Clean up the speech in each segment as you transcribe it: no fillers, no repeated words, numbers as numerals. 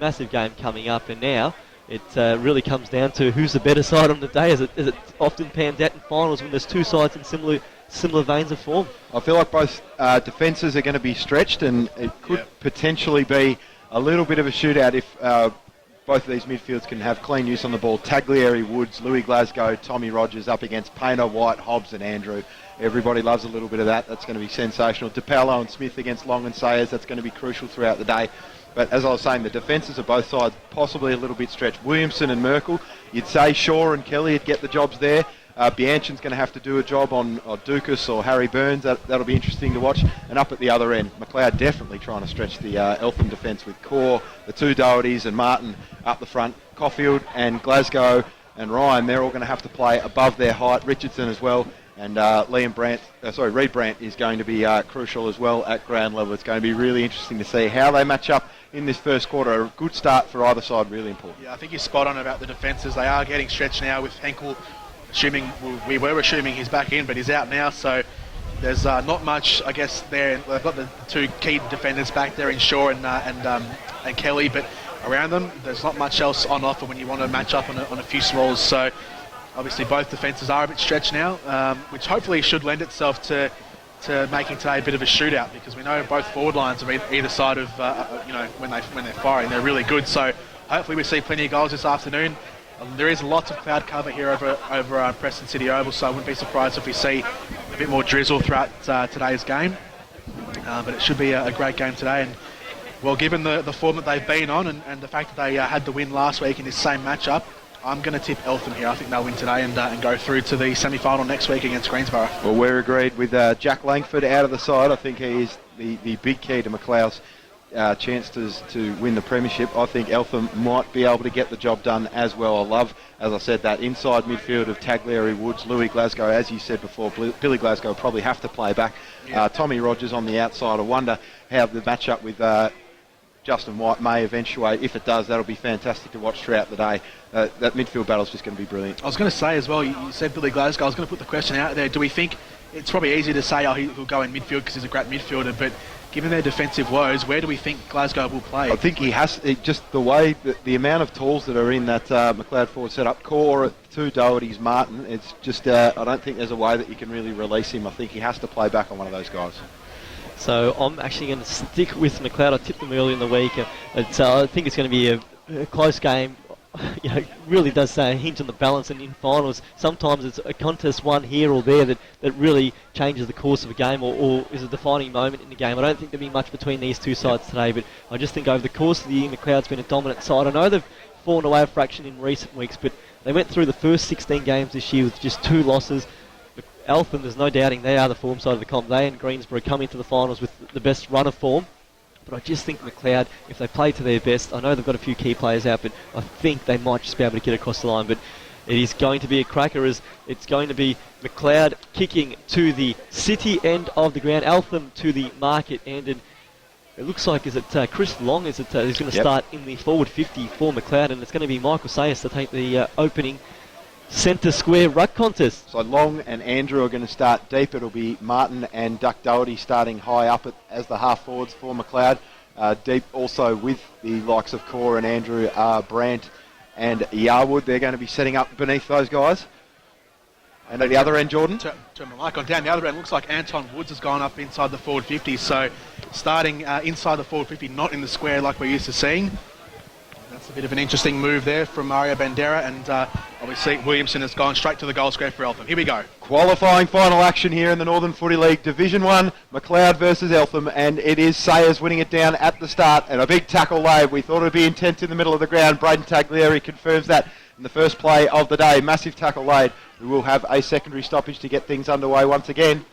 massive game coming up, and now it really comes down to who's the better side on the day, as it often pans out in finals when there's two sides in similar veins of form. I feel like both defences are going to be stretched, and it could potentially be a little bit of a shootout if both of these midfields can have clean use on the ball. Taglieri, Woods, Louis Glasgow, Tommy Rogers up against Painter, White, Hobbs and Andrew. Everybody loves a little bit of that. That's going to be sensational. DePaolo and Smith against Long and Sayers. That's going to be crucial throughout the day. But as I was saying, the defences of both sides possibly a little bit stretched. Williamson and Merkel, you'd say Shaw and Kelly would get the jobs there. Bianchin's going to have to do a job on Dukas or Harry Burns. That'll be interesting to watch. And up at the other end, Macleod definitely trying to stretch the Eltham defence with Core, the two Dohertys and Martin up the front. Caulfield and Glasgow and Ryan, they're all going to have to play above their height. Richardson as well. And Reed Brandt is going to be crucial as well at ground level. It's going to be really interesting to see how they match up in this first quarter. A good start for either side, really important. Yeah, I think you're spot on about the defences. They are getting stretched now with Henkel. We were assuming he's back in, but he's out now, so there's not much, I guess, there. They've got the two key defenders back there in Shaw and Kelly, but around them, there's not much else on offer when you want to match up on a few smalls. So obviously both defences are a bit stretched now, which hopefully should lend itself to making today a bit of a shootout, because we know both forward lines of either side of when they're firing, they're really good. So hopefully we see plenty of goals this afternoon. There is lots of cloud cover here over Preston City Oval, so I wouldn't be surprised if we see a bit more drizzle throughout today's game. But it should be a great game today. And well, given the form that they've been on and the fact that they had the win last week in this same matchup, I'm going to tip Eltham here. I think they'll win today and go through to the semi-final next week against Greensborough. Well, we're agreed with Jack Langford out of the side. I think he is the big key to Macleod's chances to win the premiership. I think Eltham might be able to get the job done as well. I love, as I said, that inside midfield of Taglieri, Woods, Louis Glasgow. As you said before, Billy Glasgow will probably have to play back. Yeah. Tommy Rogers on the outside. I wonder how the matchup with Justin White may eventuate. If it does, that'll be fantastic to watch throughout the day. That midfield battle's just going to be brilliant. I was going to say as well, you said Billy Glasgow. I was going to put the question out there. Do we think it's probably easy to say, he'll go in midfield because he's a great midfielder, but given their defensive woes, where do we think Glasgow will play? I think he has, just the way, the amount of tools that are in that Macleod forward setup, Core at two Dohertys, Martin, it's just, I don't think there's a way that you can really release him. I think he has to play back on one of those guys. So I'm actually going to stick with Macleod. I tipped them early in the week. I think it's going to be a close game. It really does hinge on the balance, and in finals sometimes it's a contest won here or there that really changes the course of a game or is a defining moment in the game. I don't think there'll be much between these two sides today, but I just think over the course of the year Macleod's been a dominant side. I know they've fallen away a fraction in recent weeks, but they went through the first 16 games this year with just 2 losses. Eltham, there's no doubting they are the form side of the comp. They and Greensborough come into the finals with the best run of form. But I just think Macleod, if they play to their best, I know they've got a few key players out, but I think they might just be able to get across the line. But it is going to be a cracker, as it's going to be Macleod kicking to the city end of the ground, Eltham to the market end, and it looks like Chris Long is going to start in the forward 50 for Macleod, and it's going to be Michael Sayers to take the opening centre square ruck contest. So Long and Andrew are going to start deep. It'll be Martin and Duck Doherty starting high up as the half forwards for Macleod. Deep also with the likes of Core and Andrew, Brandt and Yarwood. They're going to be setting up beneath those guys. And at the other end, Jordan? Turn my mic on. Down the other end, looks like Anton Woods has gone up inside the forward 50. So starting inside the forward 50, not in the square like we're used to seeing. That's a bit of an interesting move there from Mario Bandera, and obviously Williamson has gone straight to the goal square for Eltham. Here we go. Qualifying final action here in the Northern Footy League, Division 1, Macleod versus Eltham, and it is Sayers winning it down at the start, and a big tackle laid. We thought it would be intense in the middle of the ground. Braden Taglieri confirms that in the first play of the day. Massive tackle laid. We will have a secondary stoppage to get things underway once again.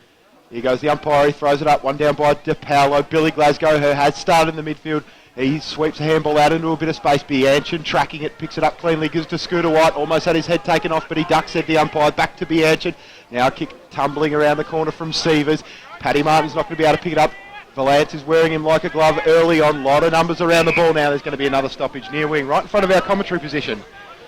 Here goes the umpire. He throws it up. One down by DePaolo. Billy Glasgow, who has started in the midfield. He sweeps a handball out into a bit of space. Bianchin tracking it, picks it up cleanly, gives to Scooter White. Almost had his head taken off, but he ducks, said the umpire. Back to Bianchin. Now a kick tumbling around the corner from Sievers. Paddy Martin's not going to be able to pick it up. Valance is wearing him like a glove early on. Lot of numbers around the ball now. There's going to be another stoppage near wing, right in front of our commentary position.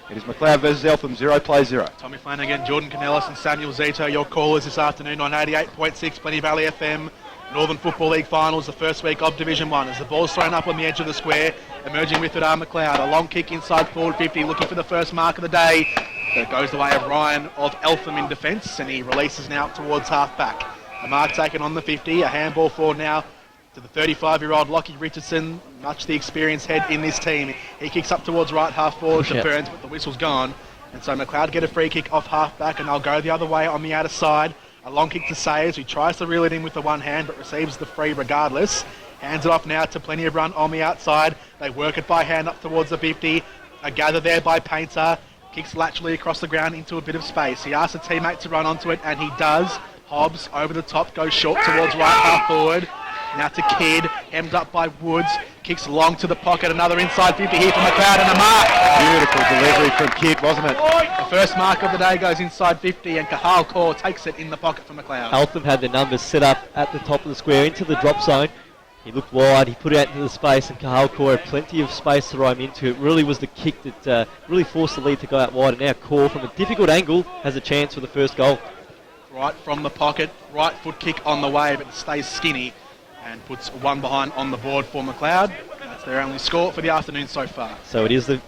It is Macleod versus Eltham, 0-0. Tommy Flanagan, Jordan Canellis and Samuel Zito, your callers this afternoon on 88.6 Plenty Valley FM. Northern Football League finals, the first week of Division 1. As the ball's thrown up on the edge of the square, emerging with it are Macleod. A long kick inside forward 50, looking for the first mark of the day. But it goes the way of Ryan of Eltham in defence, and he releases now towards half-back. A mark taken on the 50, a handball forward now to the 35-year-old Lockie Richardson, much the experienced head in this team. He kicks up towards right half forward to Burns, but the whistle's gone. And so Macleod get a free kick off half-back, and they'll go the other way on the outer side. A long kick to Sayers, who tries to reel it in with the one hand, but receives the free regardless. Hands it off now to Plenty of Run on the outside. They work it by hand up towards the 50. A gather there by Painter. Kicks laterally across the ground into a bit of space. He asks a teammate to run onto it, and he does. Hobbs over the top, goes short towards right half forward. Now to Kidd, hemmed up by Woods. Kicks long to the pocket, another inside 50 here from Macleod, and a mark. Beautiful delivery from Kidd, wasn't it? The first mark of the day goes inside 50, and Cahal Kaur takes it in the pocket for Macleod. Eltham had the numbers set up at the top of the square into the drop zone. He looked wide, he put it out into the space, and Cahal Kaur had plenty of space to roam into. It really was the kick that really forced the lead to go out wide, and now Kaur, from a difficult angle, has a chance for the first goal. Right from the pocket, right foot kick on the way, but it stays skinny and puts one behind on the board for Macleod. That's their only score for the afternoon so far. So it is the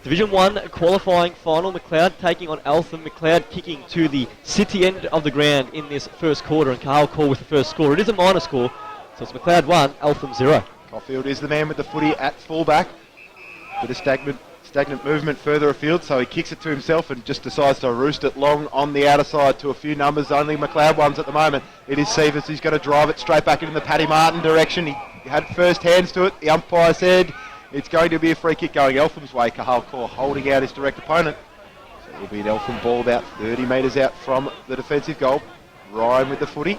Division 1 qualifying final. Macleod taking on Eltham. Macleod kicking to the city end of the ground in this first quarter, and Cahal Kaur with the first score. It is a minor score, so it's Macleod 1, Eltham 0. Caulfield is the man with the footy at fullback. Bit of stagnant movement further afield, so he kicks it to himself and just decides to roost it long on the outer side to a few numbers. Only Macleod ones at the moment. It is Sievers who's going to drive it straight back into the Paddy Martin direction. He had first hands to it. The umpire said it's going to be a free kick going Eltham's way. Cahal Kaur holding out his direct opponent. So it'll be an Eltham ball about 30 metres out from the defensive goal. Ryan with the footy.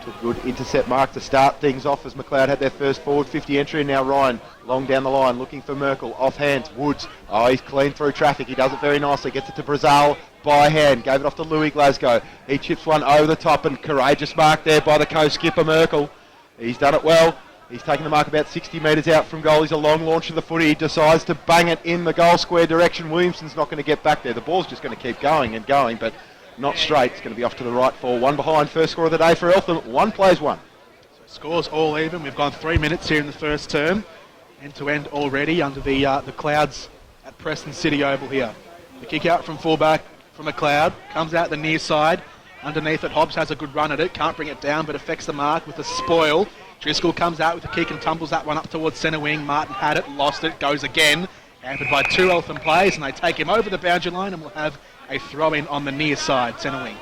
Took a good intercept mark to start things off as Macleod had their first forward 50 entry, and now Ryan long down the line looking for Merkel. Off hands, Woods. Oh, he's clean through traffic. He does it very nicely. Gets it to Brazil by hand. Gave it off to Louis Glasgow. He chips one over the top, and courageous mark there by the co-skipper Merkel. He's done it well. He's taken the mark about 60 metres out from goal. He's a long launch of the footy. He decides to bang it in the goal square direction. Williamson's not going to get back there. The ball's just going to keep going and going, but not straight. It's going to be off to the right for one behind. First score of the day for Eltham. One plays one. So scores all even. We've gone 3 minutes here in the first term. End to end already under the clouds at Preston City Oval here. The kick out from fullback from Macleod. Comes out the near side. Underneath it, Hobbs has a good run at it. Can't bring it down, but affects the mark with a spoil. Driscoll comes out with a kick and tumbles that one up towards centre wing. Martin had it, lost it, goes again. Hampered by two Eltham players, and they take him over the boundary line, and we'll have a throw-in on the near side, centre wing.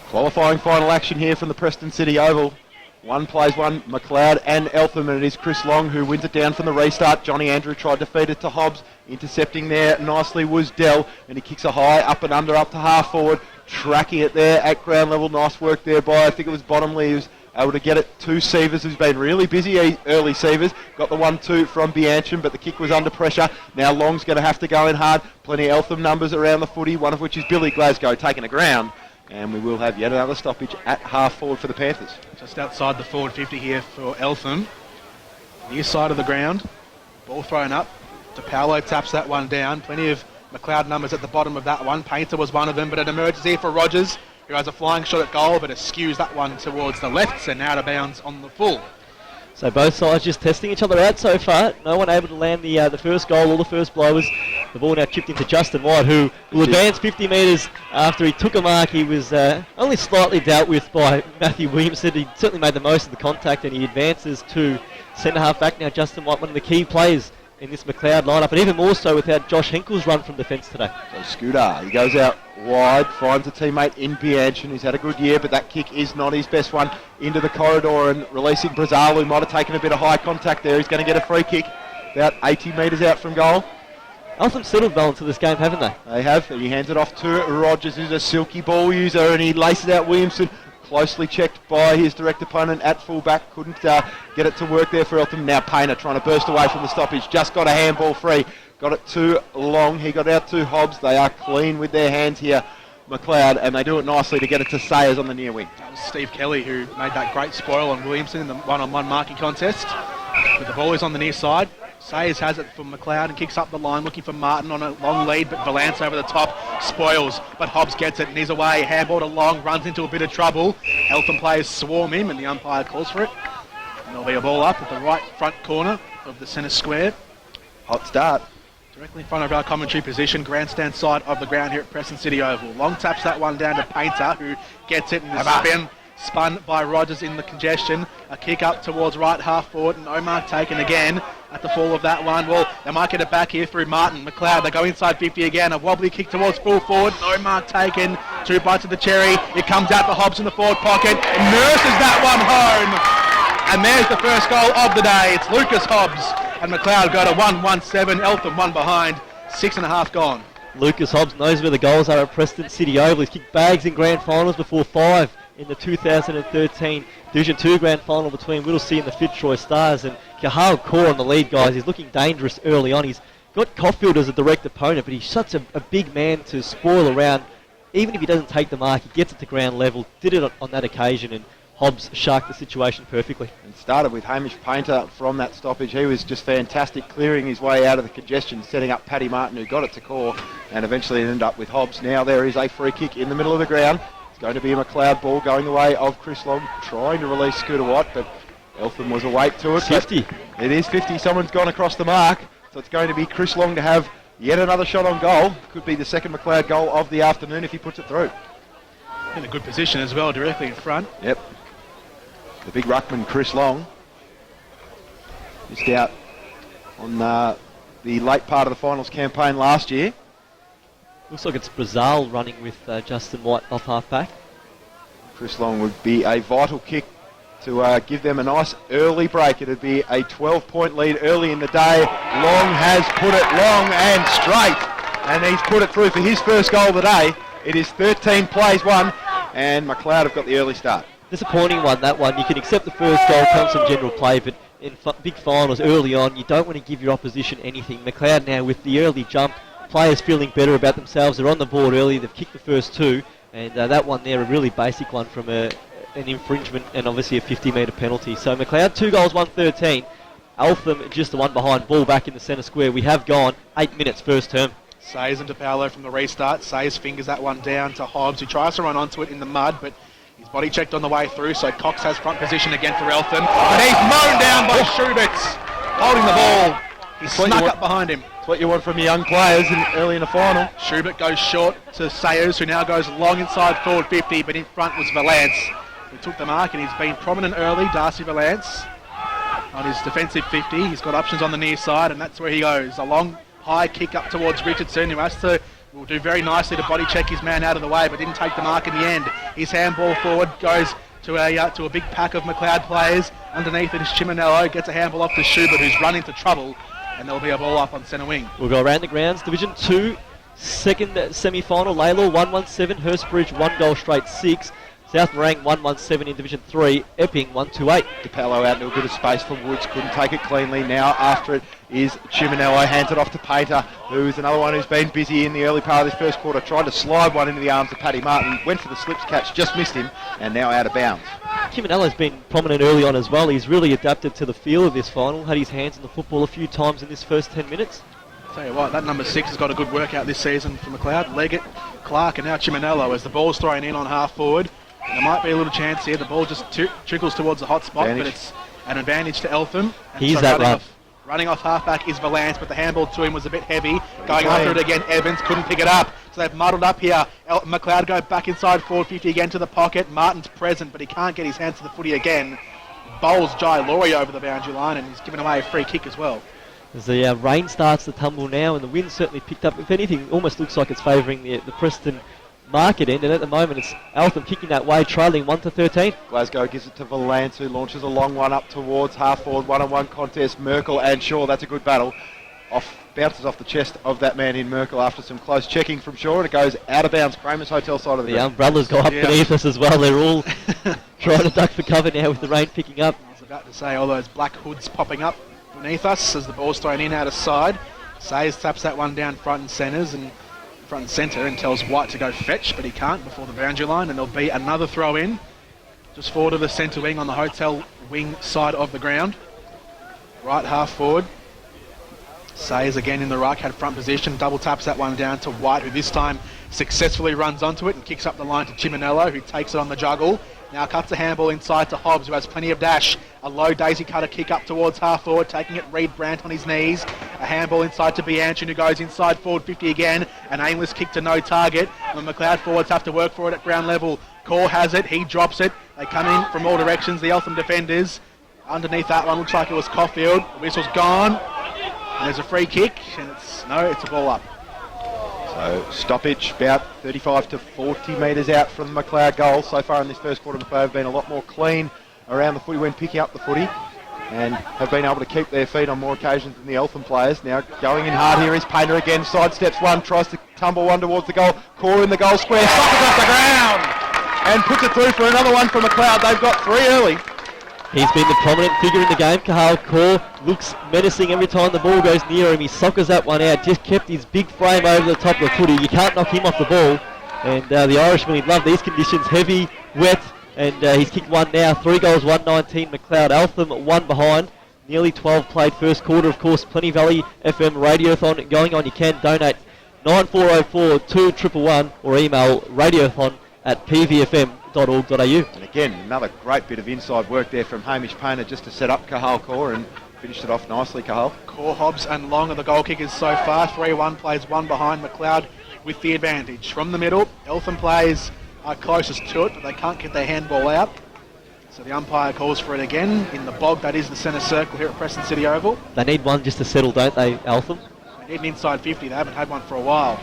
Qualifying final action here from the Preston City Oval. One plays one, Macleod and Eltham, and it is Chris Long who wins it down from the restart. Johnny Andrew tried to feed it to Hobbs. Intercepting there nicely was Dell, and he kicks a high up and under up to half forward. Tracking it there at ground level. Nice work there by, I think it was Bottomley, who's able to get it to Sievers, who's been really busy early. Sievers got the 1-2 from Biancham, but the kick was under pressure. Now Long's going to have to go in hard. Plenty of Eltham numbers around the footy, one of which is Billy Glasgow taking the ground. And we will have yet another stoppage at half forward for the Panthers. Just outside the forward 50 here for Eltham. Near side of the ground. Ball thrown up. DePaolo taps that one down. Plenty of Macleod numbers at the bottom of that one. Painter was one of them, but it emerges here for Rogers, who has a flying shot at goal, but eschews that one towards the left and out of bounds on the full. So both sides just testing each other out so far. No one able to land the first goal or the first blowers. The ball now chipped into Justin White, who will advance 50 metres after he took a mark. He was only slightly dealt with by Matthew Williamson. He certainly made the most of the contact, and he advances to centre half back now. Justin White, one of the key players in this Macleod lineup, and even more so without Josh Henkel's run from defence today. So Scooter, he goes out wide, finds a teammate in Biancham, who's had a good year, but that kick is not his best one, into the corridor, and releasing Brazil, who might have taken a bit of high contact there. He's going to get a free kick about 80 metres out from goal. Eltham settled well into this game, haven't they? They have, and he hands it off to Rogers, who's a silky ball user, and he laces out Williamson. Closely checked by his direct opponent at fullback. Couldn't get it to work there for Eltham. Now Painter trying to burst away from the stoppage. Just got a handball free. Got it too long. He got out to Hobbs. They are clean with their hands here, Macleod, and they do it nicely to get it to Sayers on the near wing. That was Steve Kelly who made that great spoil on Williamson in the one-on-one marking contest. But the ball is on the near side. Sayers has it from Macleod and kicks up the line looking for Martin on a long lead, but Valance over the top spoils, but Hobbs gets it and he's away. Handball to Long, runs into a bit of trouble. Eltham players swarm him and the umpire calls for it. And there'll be a ball up at the right front corner of the centre square. Hot start. Directly in front of our commentary position, grandstand side of the ground here at Preston City Oval. Long taps that one down to Painter, who gets it and is spun by Rogers in the congestion. A kick up towards right half forward, and no mark taken again at the fall of that one. Well, they might get it back here through Martin. Macleod, they go inside 50 again. A wobbly kick towards full forward, no mark taken. 2 bites of the cherry. It comes out for Hobbs in the forward pocket. Nurses that one home. And there's the first goal of the day. It's Lucas Hobbs. And Macleod go to 1-1-7. Eltham 1 behind. 6.5 gone. Lucas Hobbs knows where the goals are at Preston City Oval. He's kicked bags in grand finals before 5 in the 2013 Division 2 grand final between Whittlesea and the Fitzroy Stars. And Kahal Kaur on the lead, guys. He's looking dangerous early on. He's got Caulfield as a direct opponent, but he's such a big man to spoil around. Even if he doesn't take the mark, he gets it to ground level. Did it on that occasion, and Hobbs sharked the situation perfectly. And started with Hamish Painter from that stoppage. He was just fantastic, clearing his way out of the congestion, setting up Paddy Martin, who got it to Core, and eventually ended up with Hobbs. Now there is a free kick in the middle of the ground. It's going to be a Macleod ball going the way of Chris Long, trying to release Scooter Watt, but Eltham was awake to it. 50. It is 50. Someone's gone across the mark, so it's going to be Chris Long to have yet another shot on goal. Could be the second Macleod goal of the afternoon if he puts it through. In a good position as well, directly in front. Yep. The big ruckman, Chris Long, missed out on the late part of the finals campaign last year. Looks like it's Brazil running with Justin White off half-back. Chris Long would be a vital kick to give them a nice early break. It would be a 12-point lead early in the day. Long has put it long and straight, and he's put it through for his first goal of the day. It is 13 plays won, and Macleod have got the early start. Disappointing one, that one. You can accept the first goal comes from general play, but in big finals early on, you don't want to give your opposition anything. Macleod now with the early jump, players feeling better about themselves. They're on the board early. They've kicked the first 2, and that one there, a really basic one from an infringement and obviously a 50-metre penalty. So Macleod 2 goals, 1-13. Eltham just the one behind, ball back in the centre square. We have gone 8 minutes first term. Sayers and DePaolo from the restart. Sayers fingers that one down to Hobbs, who tries to run onto it in the mud, but he's body checked on the way through, so Cox has front position again for Eltham. But he's mown down by Schubert, holding the ball. He's snuck up behind him. That's what you want from your young players early in the final. Schubert goes short to Sayers, who now goes long inside forward 50, but in front was Valance, who took the mark, and he's been prominent early, Darcy Valance, on his defensive 50. He's got options on the near side, and that's where he goes. A long, high kick up towards Richardson, who has to will do very nicely to body check his man out of the way, but didn't take the mark in the end. His handball forward goes to a big pack of Macleod players. Underneath it is Chiminello, gets a handball off to Schubert, who's run into trouble, and there'll be a ball up on centre wing. We'll go around the grounds. Division 2, second semi-final. Laylaw 1-1-7, Hurstbridge 1 goal straight 6. South Morang 1-1-7 in Division 3, Epping 1-2-8. DePaolo out into a bit of space for Woods, couldn't take it cleanly. Now after it is Chiminello, hands it off to Painter, who's another one who's been busy in the early part of this first quarter, tried to slide one into the arms of Paddy Martin, went for the slips catch, just missed him, and now out of bounds. Chiminello's been prominent early on as well. He's really adapted to the feel of this final, had his hands on the football a few times in this first 10 minutes. Tell you what, that number 6 has got a good workout this season for Macleod. Leggett, Clark, and now Chiminello as the ball's thrown in on half forward. There might be a little chance here. The ball just trickles towards the hot spot, but it's an advantage to Eltham. And he's so that running off half-back is Valance, but the handball to him was a bit heavy. Going after it again, Evans couldn't pick it up. So they've muddled up here. Macleod go back inside forward 50 again to the pocket. Martin's present, but he can't get his hands to the footy again. Bowls Jai Laurie over the boundary line, and he's given away a free kick as well. As the rain starts to tumble now, and the wind certainly picked up. If anything, it almost looks like it's favouring the Preston market end, and at the moment it's Eltham kicking that way, trailing 1-13. Glasgow gives it to Valance, who launches a long one up towards half forward, one-on-one contest. Merkel and Shaw, that's a good battle. Bounces off the chest of that man in Merkel after some close checking from Shaw, and it goes out of bounds. Kramer's Hotel side of the ground. Umbrellas go up beneath us as well. They're all trying to duck for cover now with the rain picking up. I was about to say all those black hoods popping up beneath us as the ball's thrown in out of side. Sayers taps that one down front and centre and tells White to go fetch, but he can't before the boundary line, and there'll be another throw in just forward of the centre wing on the hotel wing side of the ground. Right half forward. Sayers again in the ruck, had front position, double taps that one down to White, who this time successfully runs onto it and kicks up the line to Chiminello, who takes it on the juggle. Now cuts a handball inside to Hobbs, who has plenty of dash. A low daisy cutter kick up towards half forward, taking it Reed Brandt on his knees. A handball inside to Bianchin, who goes inside forward 50 again. An aimless kick to no target. The Macleod forwards have to work for it at ground level. Core has it, he drops it. They come in from all directions, the Eltham defenders. Underneath that one, looks like it was Caulfield. The whistle's gone. And there's a free kick, and it's a ball up. So stoppage about 35 to 40 metres out from the Macleod goal. So far in this first quarter, Macleod have been a lot more clean around the footy when picking up the footy and have been able to keep their feet on more occasions than the Eltham players. Now going in hard here is Painter again, sidesteps one, tries to tumble one towards the goal. Core in the goal square, suckers off the ground and puts it through for another one for Macleod. They've got 3 early. He's been the prominent figure in the game. Cahal Core looks menacing every time the ball goes near him. He soccers that one out, just kept his big frame over the top of the footy. You can't knock him off the ball. And the Irishman, he'd love these conditions, heavy, wet, and he's kicked one now. 3 goals, 119 Macleod. Eltham 1 behind. Nearly 12 played first quarter. Of course, Plenty Valley FM Radiothon going on. You can donate 9404 2111 or email radiothon@pvfm.org.au. And again, another great bit of inside work there from Hamish Painter just to set up Cahal Core and finished it off nicely, Cahal. Core, Hobbs and Long are the goal kickers so far. 3-1 plays 1 behind. Macleod with the advantage. From the middle, Eltham players are closest to it, but they can't get their handball out. So the umpire calls for it again in the bog that is the centre circle here at Preston City Oval. They need one just to settle, don't they, Eltham? They need an inside 50. They haven't had one for a while.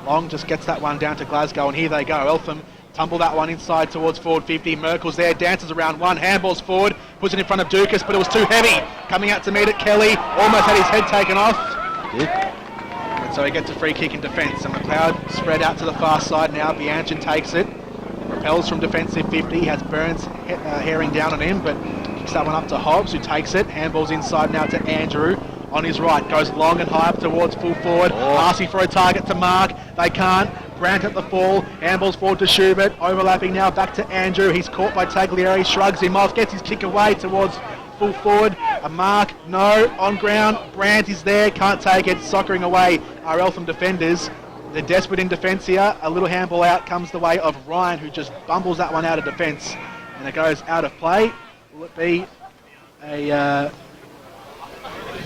Long just gets that one down to Glasgow, and here they go. Eltham tumble that one inside towards forward 50. Merkel's there, dances around one, handballs forward, puts it in front of Dukas, but it was too heavy. Coming out to meet it, Kelly almost had his head taken off. And so he gets a free kick in defence. And Macleod spread out to the far side now. Bianchin takes it, repels from defensive 50. He has Burns herring down on him, but kicks that one up to Hobbs, who takes it. Handballs inside now to Andrew. On his right, goes long and high up towards full forward. Asking for a target to mark. They can't. Brandt at the fall. Handballs forward to Schubert. Overlapping now back to Andrew. He's caught by Taglieri. Shrugs him off. Gets his kick away towards full forward. A mark. No. On ground. Brandt is there. Can't take it. Soccering away our Eltham defenders. They're desperate in defence here. A little handball out comes the way of Ryan, who just bumbles that one out of defence. And it goes out of play. Will it be a...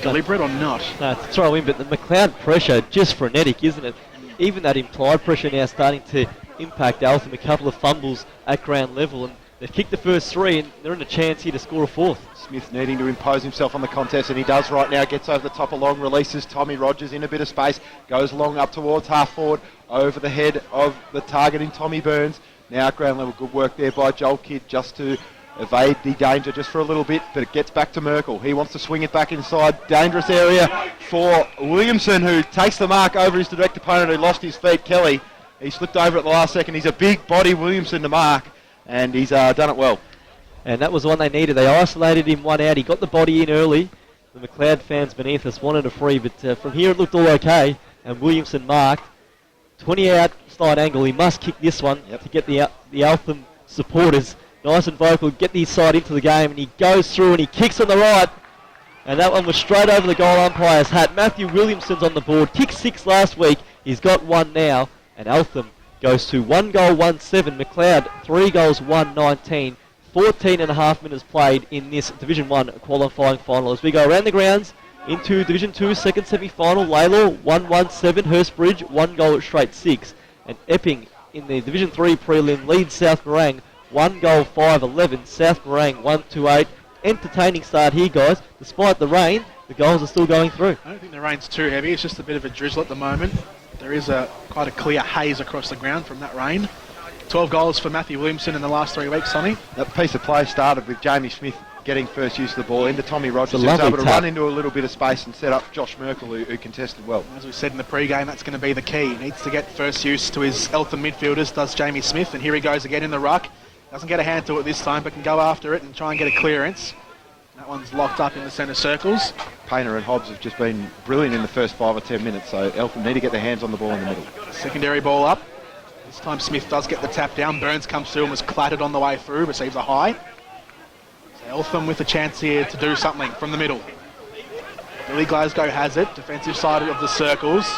deliberate or not? No, it's a throw in, but the Macleod pressure, just frenetic, isn't it? Even that implied pressure now starting to impact Eltham. A couple of fumbles at ground level, and they've kicked the first 3, and they're in a chance here to score a 4th. Smith needing to impose himself on the contest, and he does right now. Gets over the top of Long, releases Tommy Rogers in a bit of space, goes long up towards half forward, over the head of the target in Tommy Burns. Now at ground level, good work there by Joel Kidd just to evade the danger just for a little bit, but it gets back to Merkel. He wants to swing it back inside. Dangerous area for Williamson, who takes the mark over his direct opponent who lost his feet, Kelly. He slipped over at the last second. He's a big body, Williamson, to mark, and he's done it well. And that was the one they needed. They isolated him one out. He got the body in early. The Macleod fans beneath us wanted a free, but from here it looked all okay, and Williamson marked. 20 outside angle. He must kick this one to get the Eltham supporters nice and vocal, get the side into the game, and he goes through and he kicks on the right, and that one was straight over the goal umpire's hat. Matthew Williamson's on the board, kicked 6 last week, he's got 1 now, and Eltham goes to 1 goal, 1-7. Macleod 3 goals, 1-19. 14.5 minutes played in this Division 1 qualifying final. As we go around the grounds into Division 2 second semi-final, Laylaw 1-1-7, Hurstbridge 1 goal at straight 6, and Epping in the Division 3 prelim leads South Morang 1 goal, 5-11. South Morang 1-8. Entertaining start here, guys. Despite the rain, the goals are still going through. I don't think the rain's too heavy. It's just a bit of a drizzle at the moment. There is quite a clear haze across the ground from that rain. 12 goals for Matthew Williamson in the last 3 weeks, Sonny. That piece of play started with Jamie Smith getting first use of the ball into Tommy Rogers, who was lovely able to tap. run into a little bit of space and set up Josh Merkel, who contested well. As we said in the pre-game, that's going to be the key. He needs to get first use to his Eltham midfielders, does Jamie Smith, and here he goes again in the ruck. Doesn't get a hand to it this time, but can go after it and try and get a clearance. That one's locked up in the centre circles. Painter and Hobbs have just been brilliant in the first 5 or 10 minutes, so Eltham need to get their hands on the ball in the middle. Secondary ball up. This time Smith does get the tap down. Burns comes through and was clattered on the way through, receives a high. So Eltham with a chance here to do something from the middle. Billy Glasgow has it, defensive side of the circles.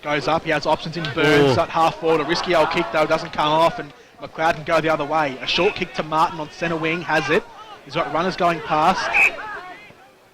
goes up. He has options in Burns at half forward. A risky old kick though doesn't come off, and Macleod can go the other way. A short kick to Martin on centre wing has it. He's got runners going past.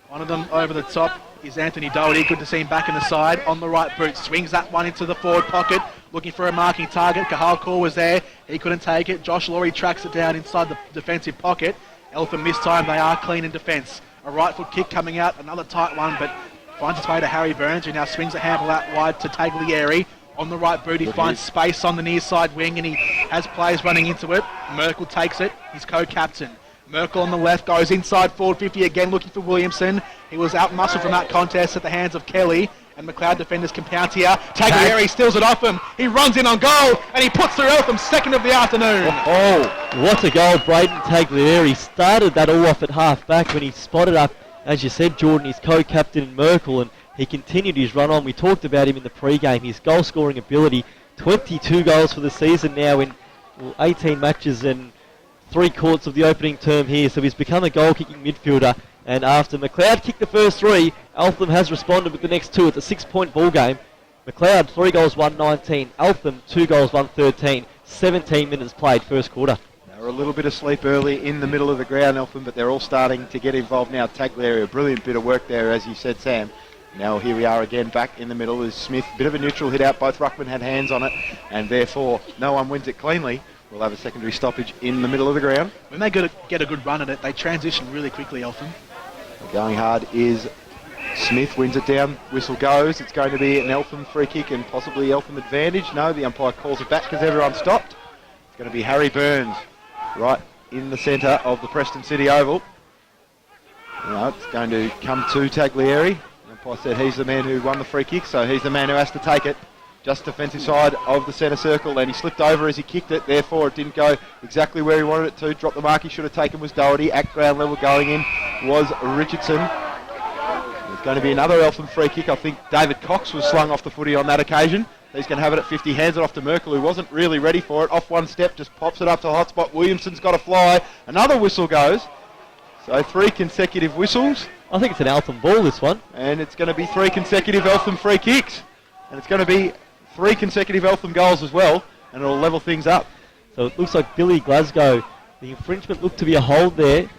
One of them over the top is Anthony Doherty. Good to see him back in the side. On the right boot, swings that one into the forward pocket, looking for a marking target. Cahalcor was there. He couldn't take it. Josh Laurie tracks it down inside the defensive pocket. Eltham this time, they are clean in defence. A right foot kick coming out, another tight one, but finds its way to Harry Burns, who now swings a handle out wide to Taglieri. On the right boot, he finds space on the near side wing, and he has players running into it. Merkel takes it, his co-captain. Merkel on the left goes inside forward 50 again, looking for Williamson. He was out-muscled from that contest at the hands of Kelly, and Macleod defenders can pounce here. Taglieri steals it off him. He runs in on goal, and he puts through Eltham's second of the afternoon. What a goal. Braden Taglieri started that all off at half-back when he spotted up, as you said, Jordan, his co-captain Merkel, and he continued his run on. We talked about him in the pre-game, his goal-scoring ability. 22 goals for the season now in 18 matches and 3/4 of the opening term here, so he's become a goal-kicking midfielder. And after Macleod kicked the first 3, Eltham has responded with the next 2. It's a 6-point ball game. Macleod 3 goals, 119. Eltham 2 goals, 113. 17 minutes played first quarter. They were a little bit asleep early in the middle of the ground, Eltham, but they're all starting to get involved now. Taglieri, a brilliant bit of work there, as you said, Sam. Now here we are again back in the middle. Is Smith, bit of a neutral hit out. Both ruckmen had hands on it, and therefore no one wins it cleanly. We'll have a secondary stoppage in the middle of the ground. When they get a good run at it, they transition really quickly, Eltham. Going hard is Smith, wins it down, whistle goes. It's going to be an Eltham free kick and possibly Eltham advantage. No, the umpire calls it back because everyone stopped. It's going to be Harry Burns right in the centre of the Preston City Oval. No, it's going to come to Taglieri. The umpire said he's the man who won the free kick, so he's the man who has to take it. Just defensive side of the centre circle, and he slipped over as he kicked it, therefore it didn't go exactly where he wanted it to. Dropped the mark he should have taken was Doherty. At ground level going in was Richardson. There's going to be another Eltham free kick. I think David Cox was slung off the footy on that occasion. He's going to have it at 50, hands it off to Merkel, who wasn't really ready for it. Off one step, just pops it up to the hot spot. Williamson's got a fly. Another whistle goes. So 3 consecutive whistles. I think it's an Eltham ball, this one. And it's going to be 3 consecutive Eltham free kicks. And it's going to be 3 consecutive Eltham goals as well, and it'll level things up. So it looks like Billy Glasgow, the infringement looked to be a hold there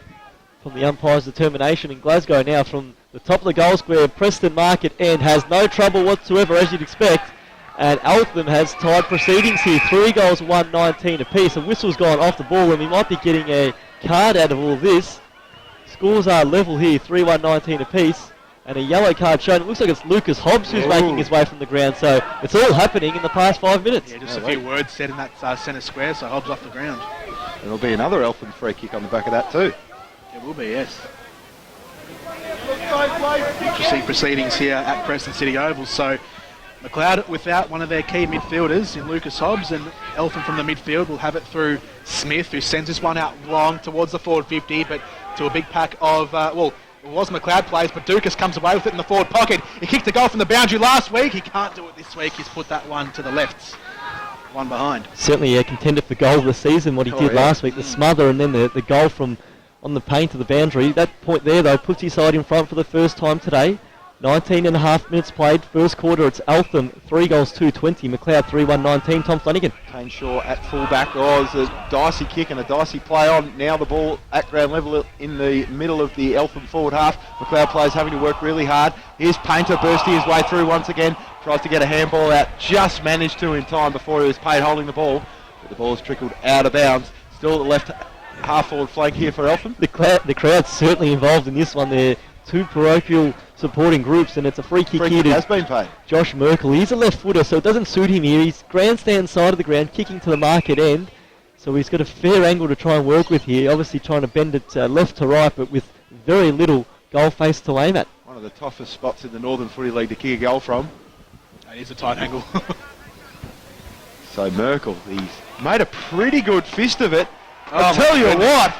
from the umpire's determination, and Glasgow now from the top of the goal square, Preston Market end, has no trouble whatsoever, as you'd expect, and Eltham has tied proceedings here, 3 goals, 119 apiece. A whistle's gone off the ball, and we might be getting a card out of all of this. Scores are level here, 3-1-19 apiece. And a yellow card shown. It looks like it's Lucas Hobbs who's making his way from the ground. So it's all happening in the past 5 minutes. Yeah, just a few words said in that centre square, so Hobbs off the ground. There'll be another Eltham free kick on the back of that too. It will be, yes. Interesting proceedings here at Preston City Oval. So Macleod without one of their key midfielders in Lucas Hobbs, and Eltham from the midfield will have it through Smith, who sends this one out long towards the forward 50, but to a big pack of, it was Macleod plays, but Dukas comes away with it in the forward pocket. He kicked a goal from the boundary last week. He can't do it this week. He's put that one to the left. One behind. Certainly a contender for goal of the season, what he did last week. The smother and then the goal from on the paint of the boundary. That point there, though, puts his side in front for the first time today. 19.5 minutes played. First quarter, it's Eltham, 3 goals, 2-20. Macleod, 3-1-19. Tom Flanagan. Kane Shaw at full-back. Oh, it's a dicey kick and a dicey play on. Now the ball at ground level in the middle of the Eltham forward half. Macleod players having to work really hard. Here's Painter bursting his way through once again. Tries to get a handball out. Just managed to in time before he was paid holding the ball. But the ball has trickled out of bounds. Still at the left half-forward flank here for Eltham. The crowd's certainly involved in this one. They're 2 parochial supporting groups, and it's a free kick here to has been paid. Josh Merkel. He's a left footer, so it doesn't suit him here. He's grandstand side of the ground, kicking to the market end, so he's got a fair angle to try and work with here. Obviously trying to bend it left to right, but with very little goal face to aim at. One of the toughest spots in the Northern Footy League to kick a goal from. That is a tight angle. So Merkel, he's made a pretty good fist of it. I'll tell you what,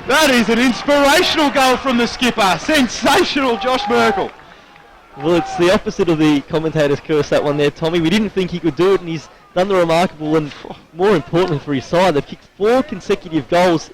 that is an inspirational goal from the skipper. Sensational, Josh Merkel. Well, it's the opposite of the commentator's curse, that one there, Tommy. We didn't think he could do it, and he's done the remarkable, and more importantly for his side, they've kicked 4 consecutive goals,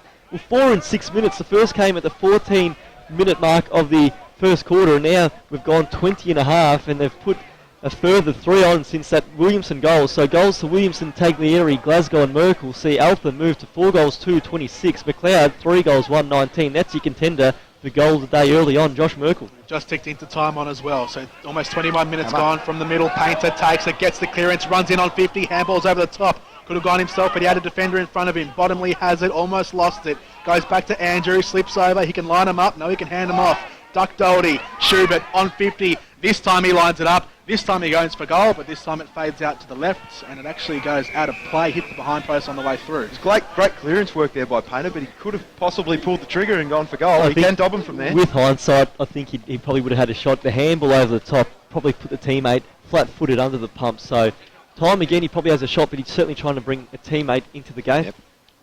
4 in 6 minutes. The first came at the 14-minute mark of the first quarter, and now we've gone 20 and a half, and they've put a further 3 on since that Williamson goal. So goals to Williamson, Taglieri, Glasgow and Merkel see Eltham move to 4 goals 2-26. Macleod 3 goals 1-19. That's your contender for goal of the day early on, Josh Merkel. Just ticked into time on as well, so almost 21 minutes gone from the middle. Painter takes it, gets the clearance, runs in on 50, handballs over the top. Could have gone himself, but he had a defender in front of him. Bottomley has it, almost lost it. Goes back to Andrew, slips over. He can line him up. No, he can hand him off. Duck Doherty, Schubert on 50. This time he lines it up. This time he goes for goal, but this time it fades out to the left, and it actually goes out of play. Hit the behind post on the way through. It's great clearance work there by Painter, but he could have possibly pulled the trigger and gone for goal. He can dob him from there. With hindsight, I think he probably would have had a shot. The handball over the top probably put the teammate flat-footed under the pump. So time again, he probably has a shot, but he's certainly trying to bring a teammate into the game. Yep.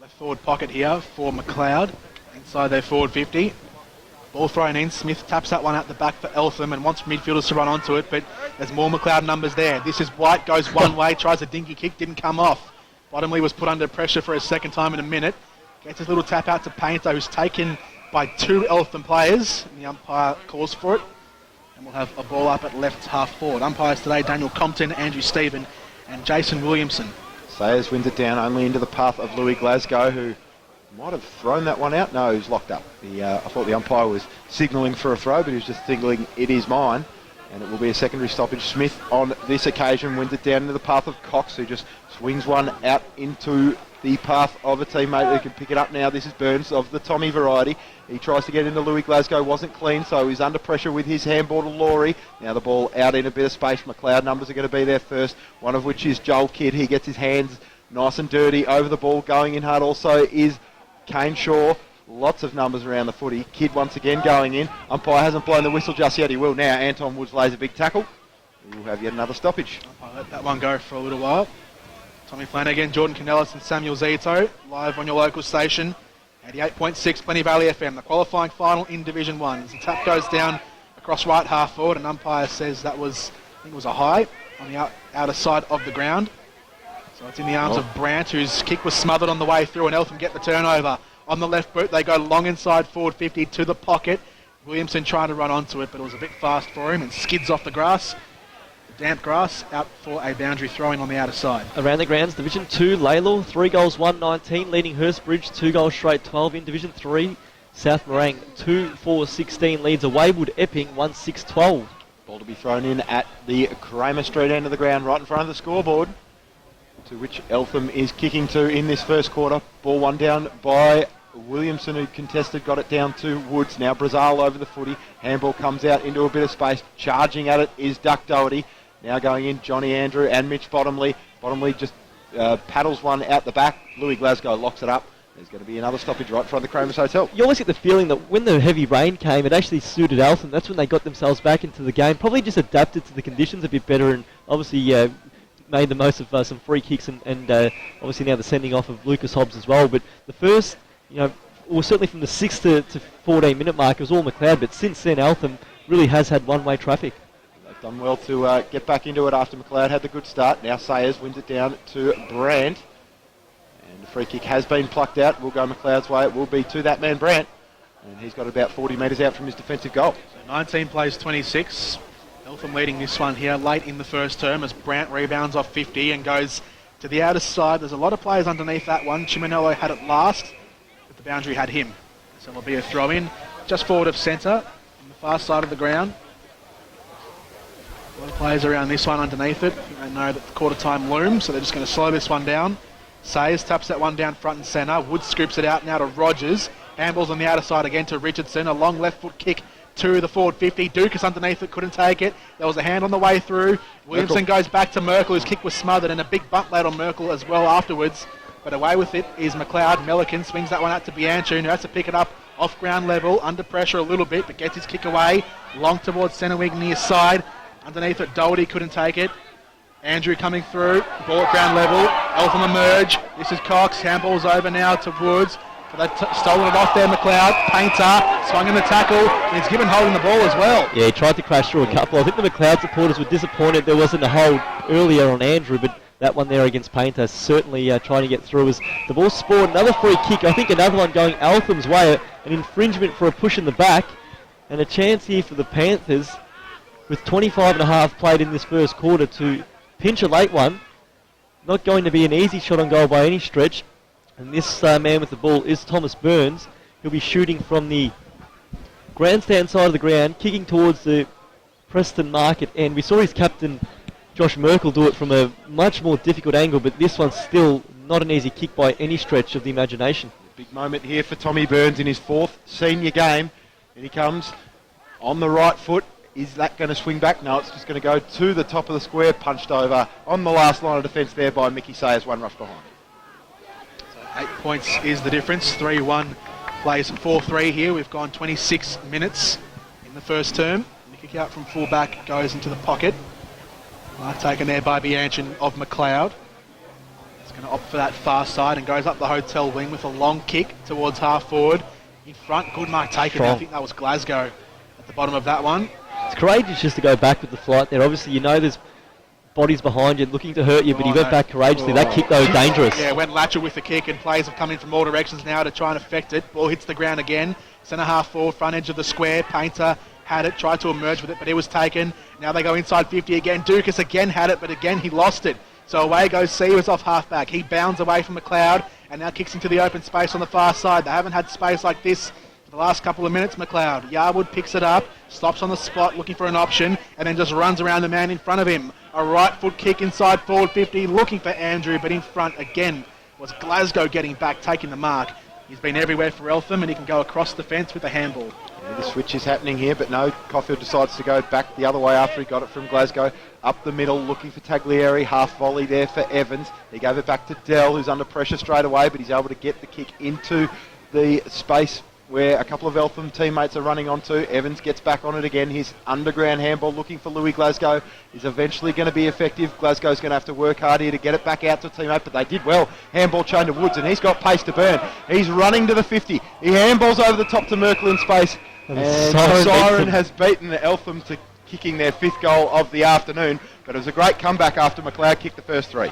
Left forward pocket here for Macleod, inside their forward 50. Ball thrown in, Smith taps that one out the back for Eltham and wants midfielders to run onto it, but there's more Macleod numbers there. This is White, goes one way, tries a dinky kick, didn't come off. Bottomley was put under pressure for a second time in a minute. Gets his little tap out to Painter, who's taken by 2 Eltham players, and the umpire calls for it. And we'll have a ball up at left half forward. Umpires today, Daniel Compton, Andrew Stephen and Jason Williamson. Sayers wins it down only into the path of Louis Glasgow, who might have thrown that one out. No, he's locked up. I thought the umpire was signalling for a throw, but he was just signaling it is mine. And it will be a secondary stoppage. Smith on this occasion wins it down into the path of Cox, who just swings one out into the path of a teammate who can pick it up now. This is Burns of the Tommy variety. He tries to get into Louis Glasgow, wasn't clean, so he's under pressure with his handball to Laurie. Now the ball out in a bit of space. Macleod numbers are going to be there first, one of which is Joel Kidd. He gets his hands nice and dirty over the ball. Going in hard also is Kane Shaw. Lots of numbers around the footy. Kidd once again going in. Umpire hasn't blown the whistle just yet. He will now. Anton Woods lays a big tackle. We'll have yet another stoppage. Umpire let that one go for a little while. Tommy Flanagan, Jordan Canellis and Samuel Zito live on your local station. 88.6 Plenty Valley FM. The qualifying final in Division 1. As the tap goes down across right half forward, and umpire says that was, I think it was a high on the outer side of the ground. So it's in the arms of Brandt, whose kick was smothered on the way through, and Eltham get the turnover. On the left boot, they go long inside forward 50 to the pocket. Williamson trying to run onto it, but it was a bit fast for him and skids off the grass. The damp grass out for a boundary throwing on the outer side. Around the grounds, Division 2, Laylaw, 3 goals 1-19, leading Hurstbridge, 2 goals straight 12 in Division 3. South Morang, 2-4-16, leads Awaywood Epping, 1-6-12. Ball to be thrown in at the Kramer Street end of the ground, right in front of the scoreboard, to which Eltham is kicking to in this first quarter. Ball one down by Williamson, who contested, got it down to Woods. Now Brazil over the footy. Handball comes out into a bit of space. Charging at it is Duck Doherty. Now going in, Johnny Andrew and Mitch Bottomley. Bottomley just paddles one out the back. Louis Glasgow locks it up. There's going to be another stoppage right in front of the Kramers Hotel. You always get the feeling that when the heavy rain came, it actually suited Eltham. That's when they got themselves back into the game. Probably just adapted to the conditions a bit better, and obviously made the most of some free kicks and obviously now the sending off of Lucas Hobbs as well. But the first, well, certainly from the 6 to 14 minute mark, it was all Macleod, but since then Eltham really has had one-way traffic. They've done well to get back into it after Macleod had the good start. Now Sayers wins it down to Brandt. And the free kick has been plucked out. Will go Macleod's way. It will be to that man, Brandt. And he's got about 40 metres out from his defensive goal. So 19 plays 26. Eltham leading this one here late in the first term as Brandt rebounds off 50 and goes to the outer side. There's a lot of players underneath that one. Chiminello had it last, but the boundary had him. So it'll be a throw in just forward of centre on the far side of the ground. A lot of players around this one underneath it. They know that the quarter time looms, so they're just going to slow this one down. Sayers taps that one down front and centre. Wood scoops it out now to Rogers. Handballs on the outer side again to Richardson. A long left foot kick to the forward 50. Dukas underneath it, couldn't take it. There was a hand on the way through. Williamson goes back to Merkel, whose kick was smothered, and a big bump laid on Merkel as well afterwards. But away with it is Macleod. Melican swings that one out to Bianchu, who has to pick it up off ground level, under pressure a little bit, but gets his kick away. Long towards centre wing near side. Underneath it, Doherty couldn't take it. Andrew coming through, ball at ground level. Eltham emerge. This is Cox. Handball's over now to Woods. But they've stolen it off there, Macleod. Painter swung in the tackle, and he's given holding the ball as well. Yeah, he tried to crash through a couple. I think the Macleod supporters were disappointed there wasn't a hold earlier on Andrew, but that one there against Painter certainly trying to get through as the ball spawned another free kick. I think another one going Eltham's way, an infringement for a push in the back, and a chance here for the Panthers, with 25 and a half played in this first quarter to pinch a late one. Not going to be an easy shot on goal by any stretch. And this man with the ball is Thomas Burns. He'll be shooting from the grandstand side of the ground, kicking towards the Preston market. And we saw his captain, Josh Merkel, do it from a much more difficult angle, but this one's still not an easy kick by any stretch of the imagination. Big moment here for Tommy Burns in his 4th senior game. And he comes on the right foot. Is that going to swing back? No, it's just going to go to the top of the square, punched over on the last line of defence there by Mickey Sayers, one rush behind. So 8 points is the difference. 3-1 plays 4-3 here. We've gone 26 minutes in the first term. The kick out from full-back goes into the pocket. Mark taken there by Bianchin of Macleod. He's going to opt for that far side and goes up the hotel wing with a long kick towards half-forward. In front, good mark taken. I think that was Glasgow at the bottom of that one. It's courageous just to go back with the flight there. Obviously, you know there's bodies behind you looking to hurt you, but he went back courageously. That kick, though, dangerous. Yeah, went lateral with the kick, and players have come in from all directions now to try and affect it. Ball hits the ground again. Centre half forward, front edge of the square. Painter had it, tried to emerge with it, but it was taken. Now they go inside 50 again. Dukas again had it, but again he lost it. So away goes Sears off half-back. He bounds away from Macleod and now kicks into the open space on the far side. They haven't had space like this the last couple of minutes. Macleod, Yarwood picks it up, stops on the spot looking for an option, and then just runs around the man in front of him. A right foot kick inside forward 50, looking for Andrew, but in front again was Glasgow getting back, taking the mark. He's been everywhere for Eltham, and he can go across the fence with a handball. Yeah, the switch is happening here, but no, Caulfield decides to go back the other way after he got it from Glasgow. Up the middle, looking for Taglieri, half volley there for Evans. He gave it back to Dell, who's under pressure straight away, but he's able to get the kick into the space where a couple of Eltham teammates are running onto. Evans gets back on it again. His underground handball looking for Louis Glasgow is eventually going to be effective. Glasgow's going to have to work hard here to get it back out to a teammate, but they did well. Handball chain to Woods, and he's got pace to burn. He's running to the 50. He handballs over the top to Merkel in space. And Siren has beaten Eltham to kicking their 5th goal of the afternoon, but it was a great comeback after Macleod kicked the first 3.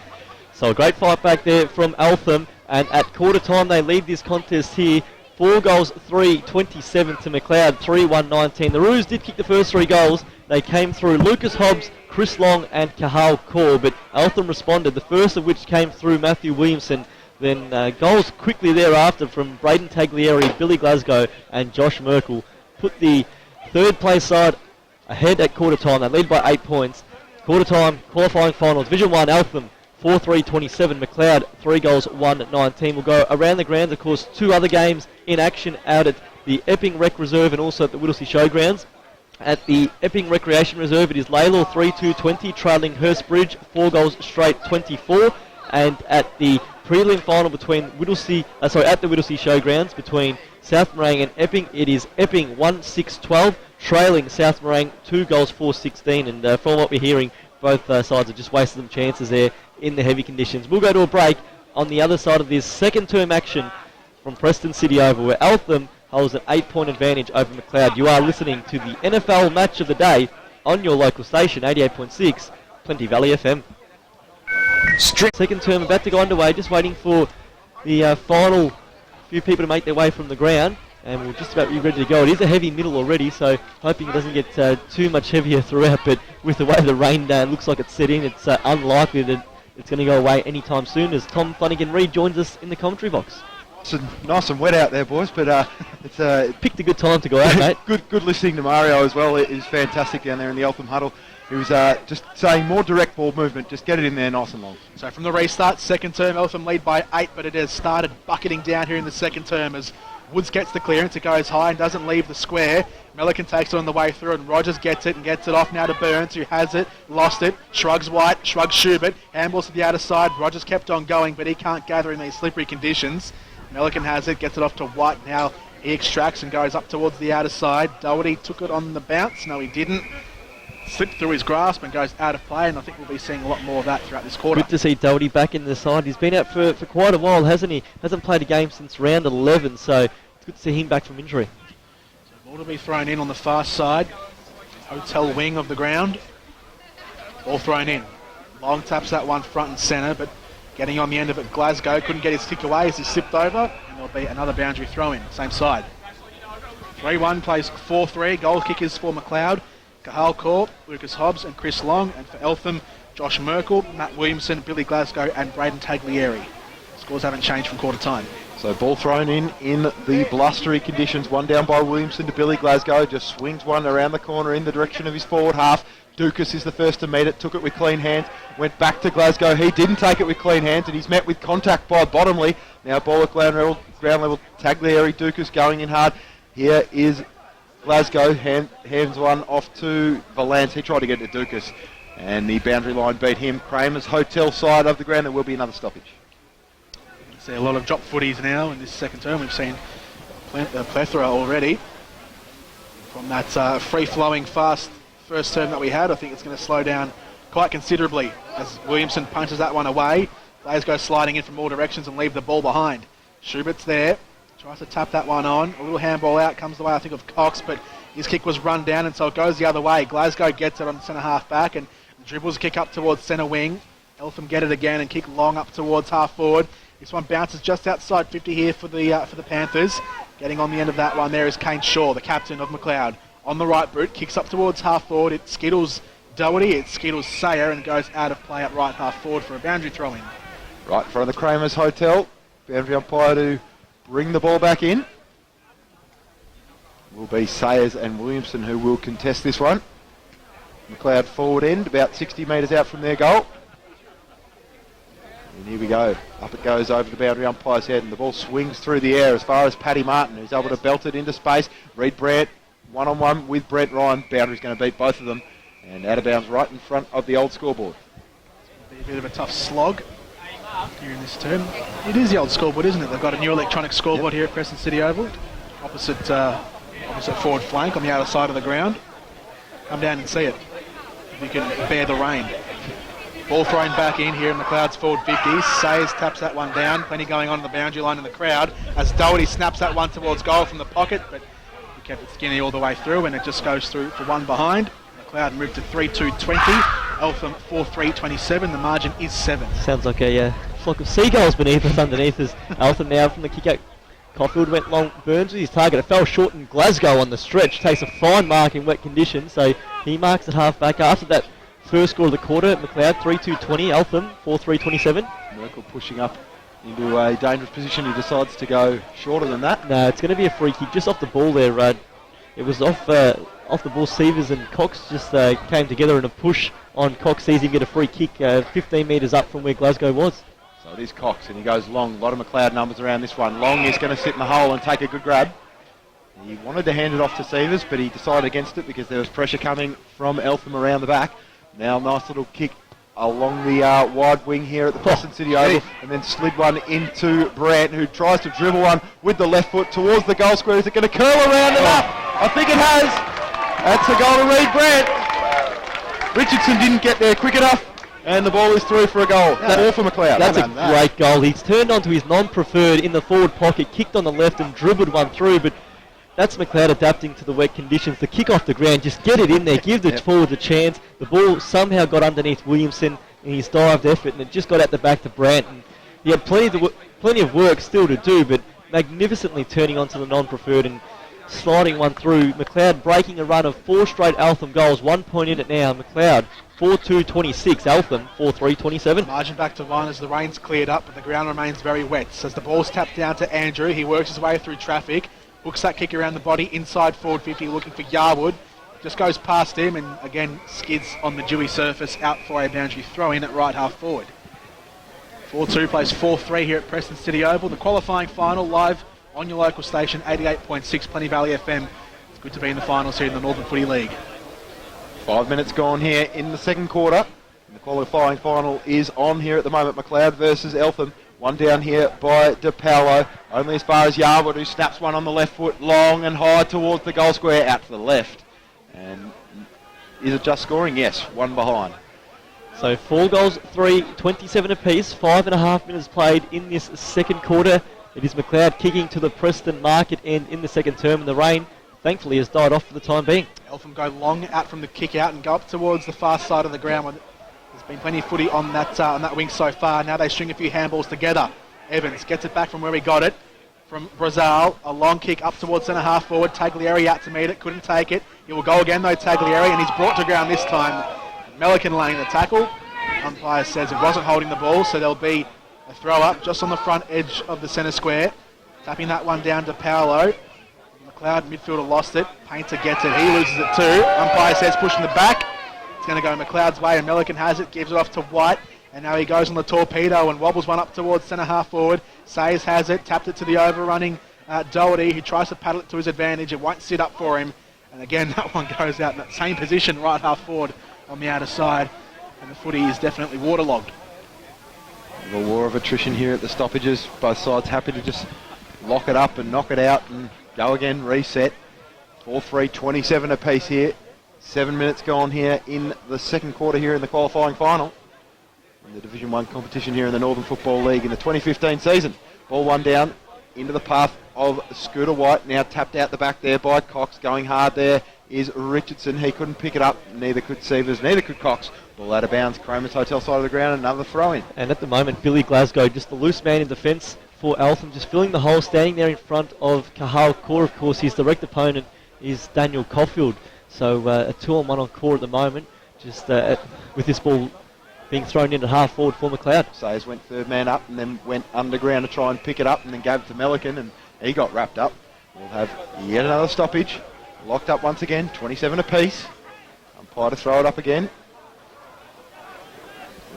So a great fight back there from Eltham, and at quarter time they lead this contest here. 4 goals, 3-27 to Macleod, 3-1-19. The Roos did kick the first 3 goals. They came through Lucas Hobbs, Chris Long and Cahal Kaur, but Eltham responded, the first of which came through Matthew Williamson. Then goals quickly thereafter from Braden Taglieri, Billy Glasgow and Josh Merkel put the 3rd place side ahead at quarter time. They lead by 8 points. Quarter time qualifying finals, Division 1 Eltham 4-3-27, Macleod 3 goals 1-19. We'll go around the grounds, of course, 2 other games in action out at the Epping Rec Reserve and also at the Whittlesea Showgrounds. At the Epping Recreation Reserve, it is Laylaw 3-2-20, trailing Hurstbridge 4 goals straight 24. And at the prelim final between at the Whittlesea Showgrounds between South Morang and Epping, it is Epping 1-6-12, trailing South Morang 2 goals 4-16. And from what we're hearing, both sides have just wasted some chances there in the heavy conditions. We'll go to a break on the other side of this second term action from Preston City Oval, where Eltham holds an 8-point advantage over Macleod. You are listening to the NFL match of the day on your local station, 88.6, Plenty Valley FM. Second term about to go underway, just waiting for the final few people to make their way from the ground, and we'll just about be ready to go. It is a heavy middle already, so hoping it doesn't get too much heavier throughout, but with the way the rain looks like it's set in, it's unlikely that it's going to go away anytime soon, as Tom Flanagan-Reid joins us in the commentary box. It's nice and wet out there, boys, but it's picked a good time to go out, mate. Good listening to Mario as well. It is fantastic down there in the Eltham huddle. He was just saying more direct ball movement, just get it in there nice and long. So from the restart, second term, Eltham lead by 8, but it has started bucketing down here in the second term as Woods gets the clearance, it goes high and doesn't leave the square. Milliken takes it on the way through, and Rogers gets it off now to Burns, who has it, lost it, shrugs White, shrugs Schubert, handballs to the outer side. Rogers kept on going, but he can't gather in these slippery conditions. Milliken has it, gets it off to White now. He extracts and goes up towards the outer side. Doherty took it on the bounce. No, he didn't. Slipped through his grasp and goes out of play, and I think we'll be seeing a lot more of that throughout this quarter. Good to see Doherty back in the side. He's been out for quite a while, hasn't he? Hasn't played a game since round 11, so it's good to see him back from injury. So ball to be thrown in on the far side. Hotel wing of the ground. Ball thrown in. Long taps that one front and centre, but getting on the end of it, Glasgow couldn't get his kick away as he slipped over, and there'll be another boundary throw in, same side. 3-1 plays 4-3, goal kickers for Macleod. Cahalcorp, Lucas Hobbs and Chris Long, and for Eltham, Josh Merkel, Matt Williamson, Billy Glasgow and Braden Taglieri. Scores haven't changed from quarter time. So ball thrown in the blustery conditions. One down by Williamson to Billy Glasgow. Just swings one around the corner in the direction of his forward half. Dukas is the first to meet it. Took it with clean hands. Went back to Glasgow. He didn't take it with clean hands, and he's met with contact by Bottomley. Now ball at ground level. Taglieri, Dukas going in hard. Here is Glasgow. Hands one off to Valance. He tried to get to Dukas, and the boundary line beat him. Kramer's Hotel side of the ground. There will be another stoppage. See a lot of drop footies now in this second term. We've seen a plethora already from that free-flowing, fast first term that we had. I think it's going to slow down quite considerably as Williamson punches that one away. Glasgow sliding in from all directions and leave the ball behind. Schubert's there, tries to tap that one on. A little handball out, comes the way I think of Cox, but his kick was run down and so it goes the other way. Glasgow gets it on centre half back and dribbles a kick up towards centre wing. Eltham get it again and kick long up towards half forward. This one bounces just outside 50 here for the Panthers. Getting on the end of that one there is Kane Shaw, the captain of Macleod. On the right boot, kicks up towards half forward. It skittles Doherty, it skittles Sayer and goes out of play at right half forward for a boundary throw in. Right in front of the Kramer's Hotel. Boundary umpire to bring the ball back in. Will be Sayers and Williamson who will contest this one. Macleod forward end, about 60 metres out from their goal. And here we go. Up it goes over the boundary umpire's head and the ball swings through the air as far as Paddy Martin, who's able to belt it into space. Reed Brandt, one-on-one with Brent Ryan. Boundary's going to beat both of them. And out of bounds right in front of the old scoreboard. It's going to be a bit of a tough slog here in this term. It is the old scoreboard, isn't it? They've got a new electronic scoreboard here at Preston City Oval. Opposite forward flank on the outer side of the ground. Come down and see it. If you can bear the rain. Ball thrown back in here in Macleod's forward 50. Sayers taps that one down. Plenty going on in the boundary line in the crowd as Doherty snaps that one towards goal from the pocket, but he kept it skinny all the way through and it just goes through for one behind. Macleod moved to 3-2-20. Eltham 4-3-27. The margin is 7. Sounds like a flock of seagulls beneath us underneath us. Eltham now from the kick out. Caulfield went long, Burns with his target. It fell short in Glasgow on the stretch. Takes a fine mark in wet conditions, so he marks at half back after that first score of the quarter. Macleod 3-2-20, Eltham 4-3-27. Merkel pushing up into a dangerous position. He decides to go shorter than that. No, it's going to be a free kick just off the ball there, Rudd. It was off the ball. Severs and Cox just came together in a push on Cox. Sees him get a free kick 15 metres up from where Glasgow was. So it is Cox and he goes long. A lot of Macleod numbers around this one. Long is going to sit in the hole and take a good grab. He wanted to hand it off to Severs, but he decided against it because there was pressure coming from Eltham around the back. Now nice little kick along the wide wing here at the Preston City Oval, and then slid one into Brandt, who tries to dribble one with the left foot towards the goal square. Is it going to curl around and up? I think it has. That's a goal to Reed Brandt. Richardson didn't get there quick enough, and the ball is through for a goal. All for Macleod. That's a great goal. He's turned onto his non-preferred in the forward pocket, kicked on the left and dribbled one through, but that's Macleod adapting to the wet conditions. The kick off the ground, just get it in there, give the forwards a chance. The ball somehow got underneath Williamson in his dived effort, and it just got out the back to Brandt. And he had plenty of work still to do, but magnificently turning onto the non-preferred and sliding one through. Macleod breaking a run of 4 straight Eltham goals, 1 point in it now. Macleod 4-2-26, Eltham 4-3-27. Margin back to 1 as the rain's cleared up, but the ground remains very wet. As the ball's tapped down to Andrew, he works his way through traffic. Hooks that kick around the body inside forward 50, looking for Yarwood. Just goes past him and again skids on the dewy surface out for a boundary throw in at right half forward. 4-2 plays 4-3 here at Preston City Oval. The qualifying final live on your local station, 88.6 Plenty Valley FM. It's good to be in the finals here in the Northern Footy League. 5 minutes gone here in the second quarter. And the qualifying final is on here at the moment. Macleod versus Eltham. One down here by DePaulo, only as far as Yarwood, who snaps one on the left foot, long and high towards the goal square, out to the left. And is it just scoring? Yes, one behind. So 4 goals, 3, 27 apiece, 5.5 minutes played in this second quarter. It is Macleod kicking to the Preston market end in the second term, and the rain, thankfully, has died off for the time being. Eltham go long out from the kick out and go up towards the far side of the ground. There's been plenty of footy on that wing so far. Now they string a few handballs together. Evans gets it back from where he got it. from Brazil. A long kick up towards centre half forward. Taglieri out to meet it, couldn't take it. He will go again though, Taglieri, and he's brought to ground this time. Melican laying the tackle. Umpire says it wasn't holding the ball, so there'll be a throw up just on the front edge of the centre square. Tapping that one down to Paolo. Macleod midfielder lost it. Painter gets it. He loses it too. Umpire says pushing the back. It's going to go Macleod's way, and Melican has it. Gives it off to White. And now he goes on the torpedo and wobbles one up towards centre half forward. Sayers has it. Tapped it to the overrunning Doherty. He tries to paddle it to his advantage. It won't sit up for him. And again, that one goes out in that same position, right half forward on the outer side. And the footy is definitely waterlogged. A war of attrition here at the stoppages. Both sides happy to just lock it up and knock it out and go again, reset. 4-3, 27 apiece here. 7 minutes gone here in the second quarter here in the qualifying final. In the Division 1 competition here in the Northern Football League in the 2015 season. Ball one down into the path of Scooter White. Now tapped out the back there by Cox. Going hard there is Richardson. He couldn't pick it up. Neither could Sievers. Neither could Cox. Ball out of bounds. Cromer's Hotel side of the ground. Another throw in. And at the moment, Billy Glasgow, just the loose man in defence for Eltham, just filling the hole, standing there in front of Kahal Kaur. Of course, his direct opponent is Daniel Caulfield. So a 2-on-1 on Kaur at the moment, just with this ball being thrown into half forward for Macleod. Sayers went third man up and then went underground to try and pick it up and then gave it to Melican and he got wrapped up. We'll have yet another stoppage. Locked up once again, 27 apiece. Umpire to throw it up again.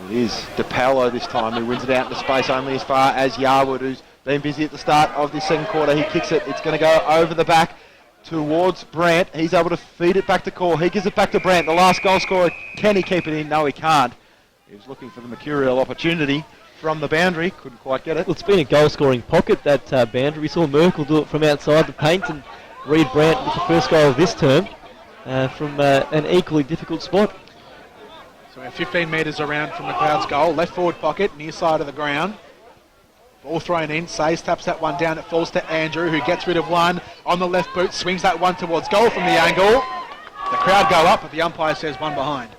It is DePaolo this time who wins it out into space only as far as Yarwood, who's been busy at the start of this second quarter. He kicks it. It's going to go over the back towards Brandt. He's able to feed it back to Kaur. He gives it back to Brandt. The last goal scorer. Can he keep it in? No, he can't. He was looking for the mercurial opportunity from the boundary. Couldn't quite get it. Well, it's been a goal-scoring pocket, that boundary. We saw Merkel do it from outside the paint, and Reid Brandt with the first goal of this term from an equally difficult spot. So we're 15 metres around from Macleod's goal. Left forward pocket, near side of the ground. Ball thrown in. Sayers taps that one down. It falls to Andrew, who gets rid of one on the left boot. Swings that one towards goal from the angle. The crowd go up, but the umpire says one behind.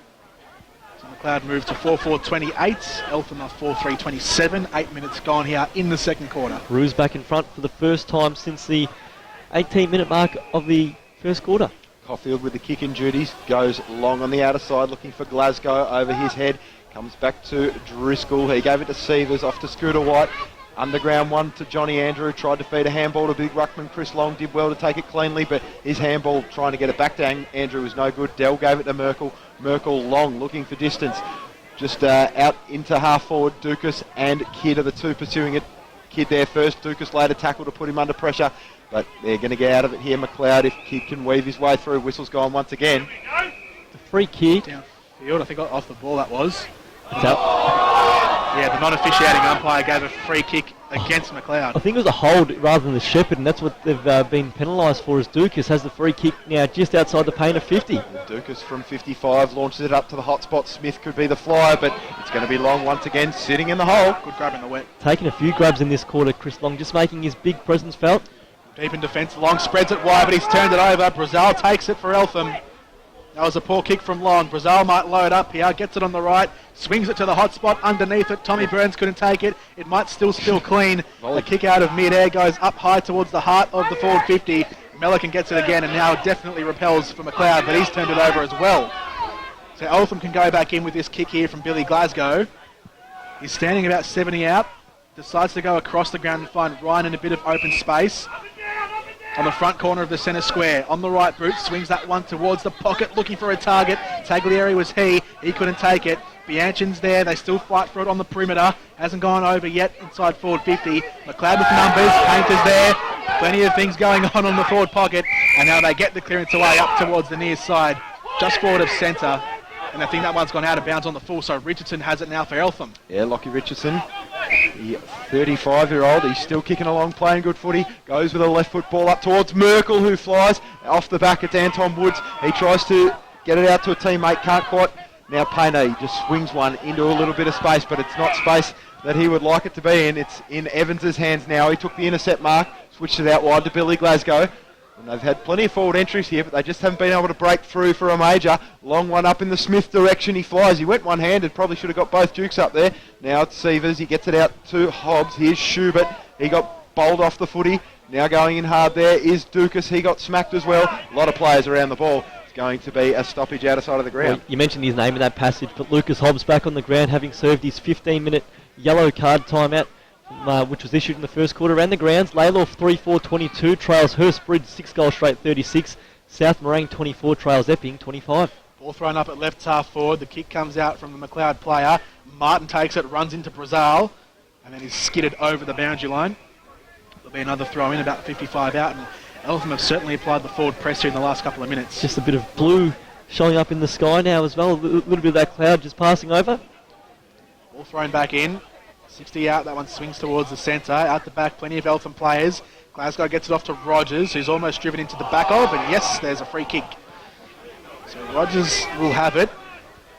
So Macleod move to 4-4-28. Eltham are 4-3-27. 8 minutes gone here in the second quarter. Roos back in front for the first time since the 18-minute mark of the first quarter. Caulfield with the kick-in duties, goes long on the outer side looking for Glasgow over his head, comes back to Driscoll. He gave it to Sievers, off to Scooter White. Underground one to Johnny Andrew, tried to feed a handball to Big Ruckman. Chris Long did well to take it cleanly, but his handball trying to get it back to Andrew was no good. Dell gave it to Merkel. Merkel long, looking for distance. Just out into half forward, Dukas and Kidd are the two pursuing it. Kidd there first, Dukas later tackle to put him under pressure, but they're going to get out of it here. Macleod, if Kidd can weave his way through. Whistle's gone once again. The free kick. Downfield, I think off the ball that was. It's out. Yeah, the non-officiating umpire gave a free kick against Macleod. I think it was a hold rather than the shepherd, and that's what they've been penalised for, as Dukas has the free kick now just outside the paint of 50. Dukas from 55 launches it up to the hot spot. Smith could be the flyer, but it's going to be Long once again, sitting in the hole. Good grab in the wet. Taking a few grabs in this quarter, Chris Long, just making his big presence felt. Deep in defence, Long spreads it wide, but he's turned it over. Brazil takes it for Eltham. That was a poor kick from Long. Brazil might load up here, gets it on the right, swings it to the hot spot underneath it. Tommy Burns couldn't take it. It might still spill clean. The kick out of mid-air goes up high towards the heart of the forward 50. Melican gets it again and now definitely repels for Macleod, but he's turned it over as well. So Eltham can go back in with this kick here from Billy Glasgow. He's standing about 70 out. Decides to go across the ground and find Ryan in a bit of open space. On the front corner of the centre square, on the right boot, swings that one towards the pocket, looking for a target. Taglieri was he couldn't take it. Bianchin's there, they still fight for it on the perimeter. Hasn't gone over yet inside forward 50. Macleod with numbers, Painter's there. Plenty of things going on the forward pocket. And now they get the clearance away up towards the near side, just forward of centre. And I think that one's gone out of bounds on the full, so Richardson has it now for Eltham. Yeah, Lockie Richardson, the 35-year-old, he's still kicking along, playing good footy. Goes with a left foot ball up towards Merkel, who flies off the back. It's Anton Woods. He tries to get it out to a teammate, can't quite. Now Painter, he just swings one into a little bit of space, but it's not space that he would like it to be in. It's in Evans's hands now. He took the intercept mark, switched it out wide to Billy Glasgow. And they've had plenty of forward entries here, but they just haven't been able to break through for a major. Long one up in the Smith direction. He flies. He went one-handed. Probably should have got both Dukes up there. Now it's Sievers. He gets it out to Hobbs. Here's Schubert. He got bowled off the footy. Now going in hard there is Dukas. He got smacked as well. A lot of players around the ball. It's going to be a stoppage out of side of the ground. Well, you mentioned his name in that passage, but Lucas Hobbs back on the ground, having served his 15-minute yellow card timeout, which was issued in the first quarter. Around the grounds, Laylaw 3-4-22, trails Hurstbridge 6-goal straight 36, South Morang 24, trails Epping 25. Ball thrown up at left half forward. The kick comes out from the Macleod player. Martin takes it, runs into Brazil, and then he's skidded over the boundary line. There'll be another throw in, about 55 out, and Eltham have certainly applied the forward pressure in the last couple of minutes. Just a bit of blue showing up in the sky now as well. A little bit of that cloud just passing over. Ball thrown back in. 60 out, that one swings towards the centre. Out the back, plenty of Eltham players. Glasgow gets it off to Rogers, who's almost driven into the back of, and yes, there's a free kick. So Rogers will have it.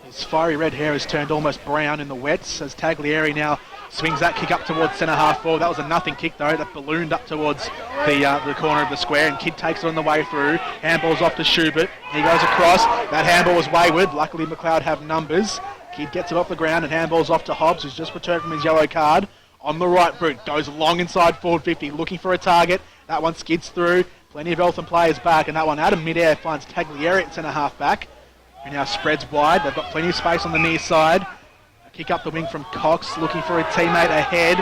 His fiery red hair has turned almost brown in the wets as Taglieri now swings that kick up towards centre half forward. That was a nothing kick though, that ballooned up towards the corner of the square, and Kidd takes it on the way through. Handball's off to Schubert. He goes across. That handball was wayward. Luckily Macleod have numbers. Kidd gets it off the ground and handballs off to Hobbs, who's just returned from his yellow card. On the right boot, goes long inside forward 50, looking for a target. That one skids through. Plenty of Eltham players back, and that one out of mid-air finds Taglieri at centre half back. Who now spreads wide. They've got plenty of space on the near side. A kick up the wing from Cox, looking for a teammate ahead.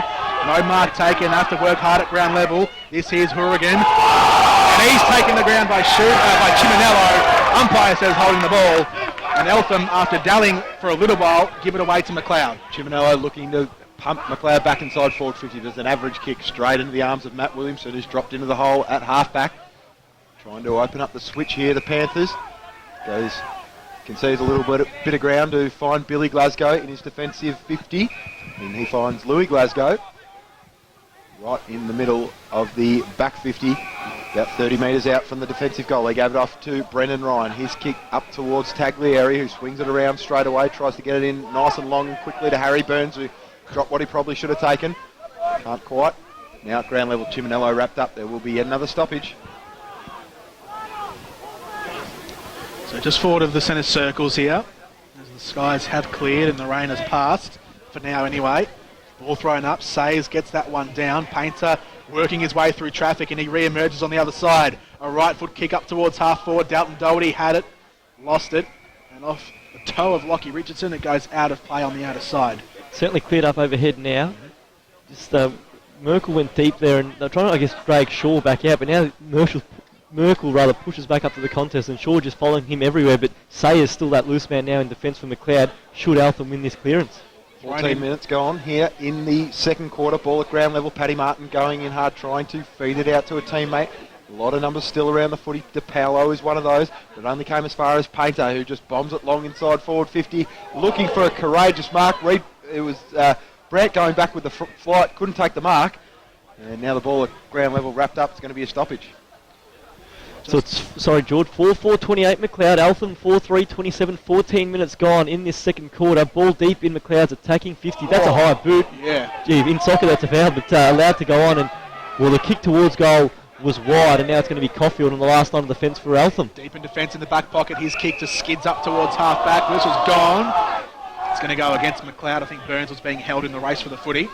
No mark taken, have to work hard at ground level. This here's Hourigan. And he's taken the ground by Chiminello. Umpire says holding the ball. And Eltham, after dallying for a little while, give it away to Macleod. Chiminello looking to pump Macleod back inside forward 50. There's an average kick straight into the arms of Matt Williamson, who's dropped into the hole at halfback. Trying to open up the switch here, the Panthers. Concedes a little bit of ground to find Billy Glasgow in his defensive 50. And he finds Louis Glasgow right in the middle of the back 50. About 30 metres out from the defensive goal. They gave it off to Brendan Ryan. His kick up towards Taglieri, who swings it around straight away, tries to get it in nice and long and quickly to Harry Burns, who dropped what he probably should have taken. Can't quite. Now at ground level, Chiminello wrapped up. There will be another stoppage. So just forward of the centre circles here, as the skies have cleared and the rain has passed, for now anyway. Ball thrown up, Sayers gets that one down. Painter working his way through traffic, and he re-emerges on the other side. A right foot kick up towards half forward. Dalton Doherty had it, lost it, and off the toe of Lockie Richardson, it goes out of play on the outer side. Certainly cleared up overhead now. Just Merkel went deep there, and they're trying to, I guess, drag Shaw back out, but now Merkel rather pushes back up to the contest, and Shaw just following him everywhere, but Sayers still that loose man now in defence for Macleod. Should Eltham win this clearance? 14 minutes gone here in the second quarter. Ball at ground level. Paddy Martin going in hard, trying to feed it out to a teammate. A lot of numbers still around the footy. DePaolo is one of those, but only came as far as Painter, who just bombs it long inside forward 50, looking for a courageous mark. It was Brandt going back with the flight, couldn't take the mark, and now the ball at ground level wrapped up. It's going to be a stoppage. So it's, sorry George, 4-4-28 Macleod, Eltham 4-3-27, 14 minutes gone in this second quarter. Ball deep in Macleod's attacking 50. That's a high boot. Yeah. Gee, in soccer that's a foul, but allowed to go on, and well, the kick towards goal was wide, and now it's going to be Caulfield on the last line of defence for Eltham. Deep in defence in the back pocket, his kick just skids up towards half back. This was gone. It's going to go against Macleod. I think Burns was being held in the race for the footy.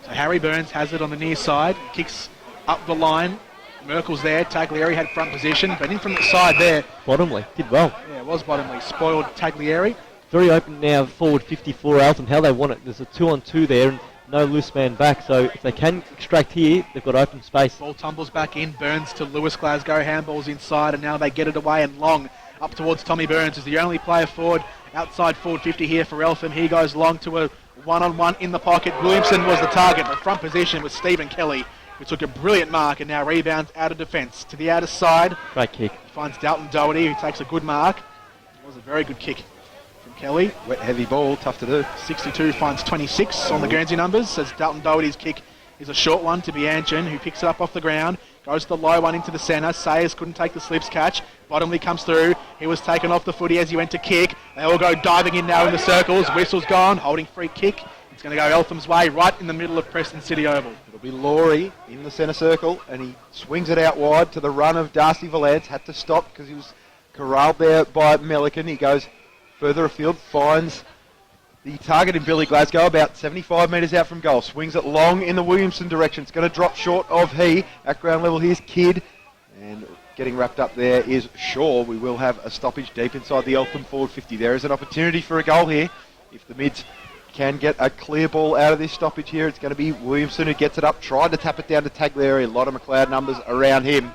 So Harry Burns has it on the near side, kicks up the line. Merkel's there, Taglieri had front position, but in from the side there. Bottomley did well. Yeah, it was Bottomley. Spoiled Taglieri. Very open now, forward 54 Eltham, how they want it. There's a 2-on-2 there and no loose man back, so if they can extract here, they've got open space. Ball tumbles back in, Burns to Lewis Glasgow, handballs inside, and now they get it away and long up towards Tommy Burns, who's the only player forward, outside forward 50 here for Eltham. He goes long to a one-on-one in the pocket. Williamson was the target, but front position was Stephen Kelly, who took a brilliant mark and now rebounds out of defence. To the outer side. Great kick. Finds Dalton Doherty, who takes a good mark. It was a very good kick from Kelly. Wet, heavy ball, tough to do. 62 finds 26 on the Guernsey numbers, as Dalton Doherty's kick is a short one to Bianchin, who picks it up off the ground. Goes to the low one into the centre. Sayers couldn't take the slips catch. Bottomley comes through. He was taken off the footy as he went to kick. They all go diving in now in the circles. Whistle's gone, holding free kick. It's going to go Eltham's way, right in the middle of Preston City Oval. It'll be Laurie in the centre circle, and he swings it out wide to the run of Darcy Valance. Had to stop because he was corralled there by Melican. He goes further afield, finds The target in Billy Glasgow, about 75 metres out from goal. Swings it long in the Williamson direction. It's going to drop short of he. At ground level, here's Kidd. And getting wrapped up there is Shaw. We will have a stoppage deep inside the Eltham forward 50. There is an opportunity for a goal here. If the mids can get a clear ball out of this stoppage here, it's going to be Williamson who gets it up. Tried to tap it down to Taglieri. A lot of Macleod numbers around him.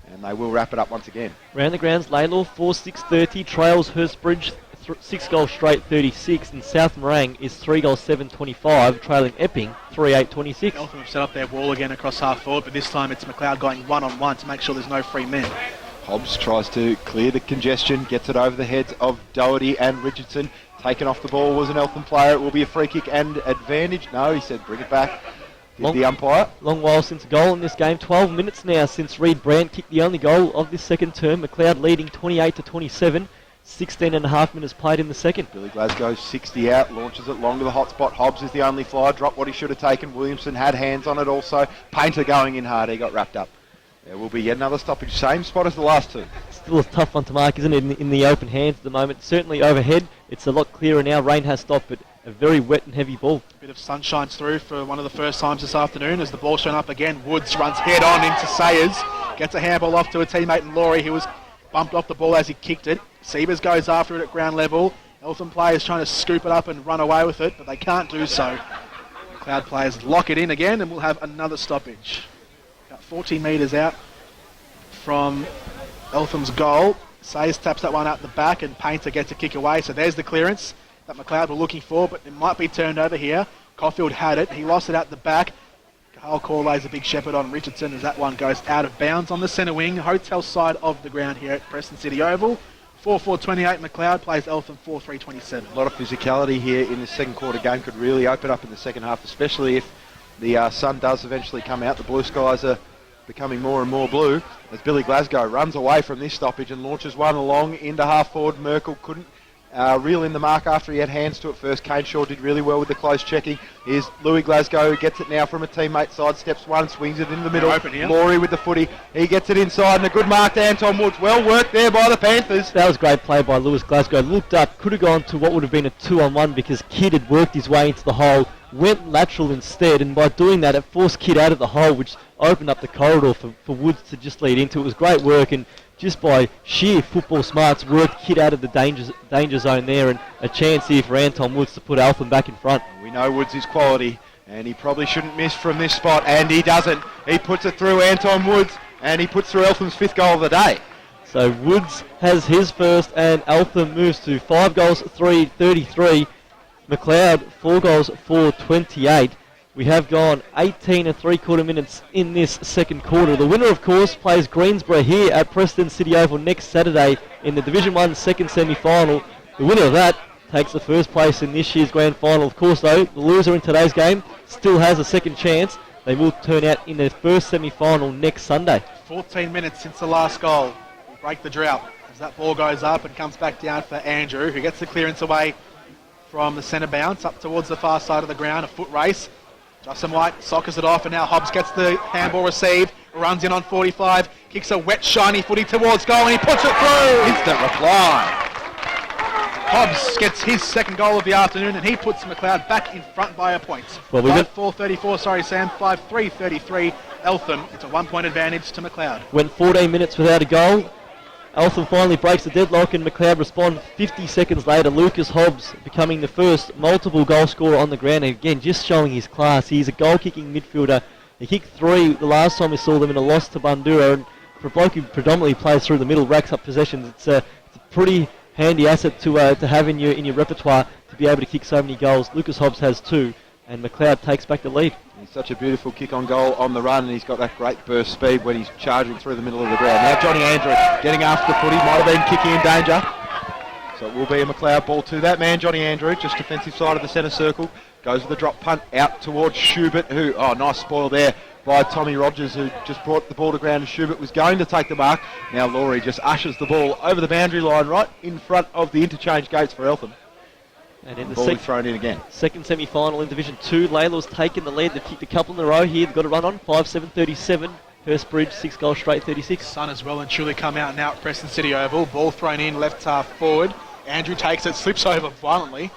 And they will wrap it up once again. Round the grounds, Laylaw 4-6-30, trails Hurstbridge 6 goals straight 36, and South Morang is 3 goals 7-25, trailing Epping 3-8-26. Eltham have set up their wall again across half forward, but this time it's Macleod going one-on-one to make sure there's no free men. Hobbs tries to clear the congestion, gets it over the heads of Doherty and Richardson. Taken off the ball was an Eltham player. It will be a free kick and advantage. No, he said bring it back. The umpire. Long while since a goal in this game. 12 minutes now since Reid Brandt kicked the only goal of this second term. Macleod leading 28-27. 16 and a half minutes played in the second. Billy Glasgow 60 out, launches it long to the hot spot. Hobbs is the only flyer, dropped what he should have taken. Williamson had hands on it also. Painter going in hard, he got wrapped up. There will be yet another stoppage, same spot as the last two. Still a tough one to mark, isn't it, in the open hands at the moment. Certainly overhead, it's a lot clearer now. Rain has stopped, but a very wet and heavy ball. A bit of sun shines through for one of the first times this afternoon as the ball's shown up again. Woods runs head on into Sayers, gets a handball off to a teammate in Laurie, who was bumped off the ball as he kicked it. Siebers goes after it at ground level. Eltham players trying to scoop it up and run away with it, but they can't do so. Macleod players lock it in again, and we'll have another stoppage. About 40 metres out from Eltham's goal. Sayers taps that one out the back, and Painter gets a kick away. So there's the clearance that Macleod were looking for, but it might be turned over here. Caulfield had it. He lost it out the back. Carl Core lays a big shepherd on Richardson as that one goes out of bounds on the centre wing. Hotel side of the ground here at Preston City Oval. 4-4-28, Macleod plays Eltham 4-3-27. A lot of physicality here in the second quarter game. Could really open up in the second half, especially if the sun does eventually come out. The blue skies are becoming more and more blue as Billy Glasgow runs away from this stoppage and launches one along into half forward. Merkel couldn't reel in the mark after he had hands to it first. Kane Shaw did really well with the close checking. Here's Louis Glasgow who gets it now from a teammate side, steps one, swings it in the middle. Laurie with the footy. He gets it inside and a good mark to Anton Woods. Well worked there by the Panthers. That was great play by Lewis Glasgow. Looked up, could have gone to what would have been a 2-on-1 because Kidd had worked his way into the hole, went lateral instead, and by doing that it forced Kidd out of the hole, which opened up the corridor for Woods to just lead into. It was great work, and just by sheer football smarts, worked Kidd out of the danger zone there, and a chance here for Anton Woods to put Eltham back in front. We know Woods is quality, and he probably shouldn't miss from this spot, and he doesn't. He puts it through Anton Woods, and he puts through Eltham's 5th goal of the day. So Woods has his first, and Eltham moves to 5 goals, 3-33. Macleod, 4 goals, 4-28. We have gone 18 3/4 minutes in this second quarter. The winner, of course, plays Greensborough here at Preston City Oval next Saturday in the Division 1 second semi-final. The winner of that takes the first place in this year's grand final. Of course, though, the loser in today's game still has a second chance. They will turn out in their first semi-final next Sunday. 14 minutes since the last goal. We break the drought as that ball goes up and comes back down for Andrew, who gets the clearance away from the centre bounce up towards the far side of the ground. A foot race. Justin White sockers it off, and now Hobbs gets the handball received, runs in on 45, kicks a wet, shiny footy towards goal, and he puts it through! Instant reply. Hobbs gets his second goal of the afternoon, and he puts Macleod back in front by a point. Well, 5-4-34, sorry Sam, 5-3-33, Eltham. It's a 1-point advantage to Macleod. Went 14 minutes without a goal. Eltham finally breaks the deadlock, and Macleod respond 50 seconds later. Lucas Hobbs becoming the first multiple goal scorer on the ground, and again just showing his class. He's a goal-kicking midfielder. He kicked 3 the last time we saw them in a loss to Bandura, and for a bloke who predominantly plays through the middle, racks up possessions. It's a pretty handy asset to have in your repertoire to be able to kick so many goals. Lucas Hobbs has 2, and Macleod takes back the lead. He's such a beautiful kick on goal on the run, and he's got that great burst speed when he's charging through the middle of the ground. Now Johnny Andrew getting after the footy, might have been kicking in danger. So it will be a Macleod ball to that man, Johnny Andrew, just defensive side of the centre circle. Goes with the drop punt out towards Schubert, who, nice spoil there by Tommy Rogers, who just brought the ball to ground, and Schubert was going to take the mark. Now Laurie just ushers the ball over the boundary line right in front of the interchange gates for Eltham. And in the ball thrown in again. Second semi-final in Division 2, Laylaw's taken the lead. They've kicked a couple in a row here. They've got a run on, 5-7-37. Hurstbridge, 6 goals straight, 36. Sun has well and truly come out now at Preston City Oval. Ball thrown in, left half forward. Andrew takes it, slips over violently.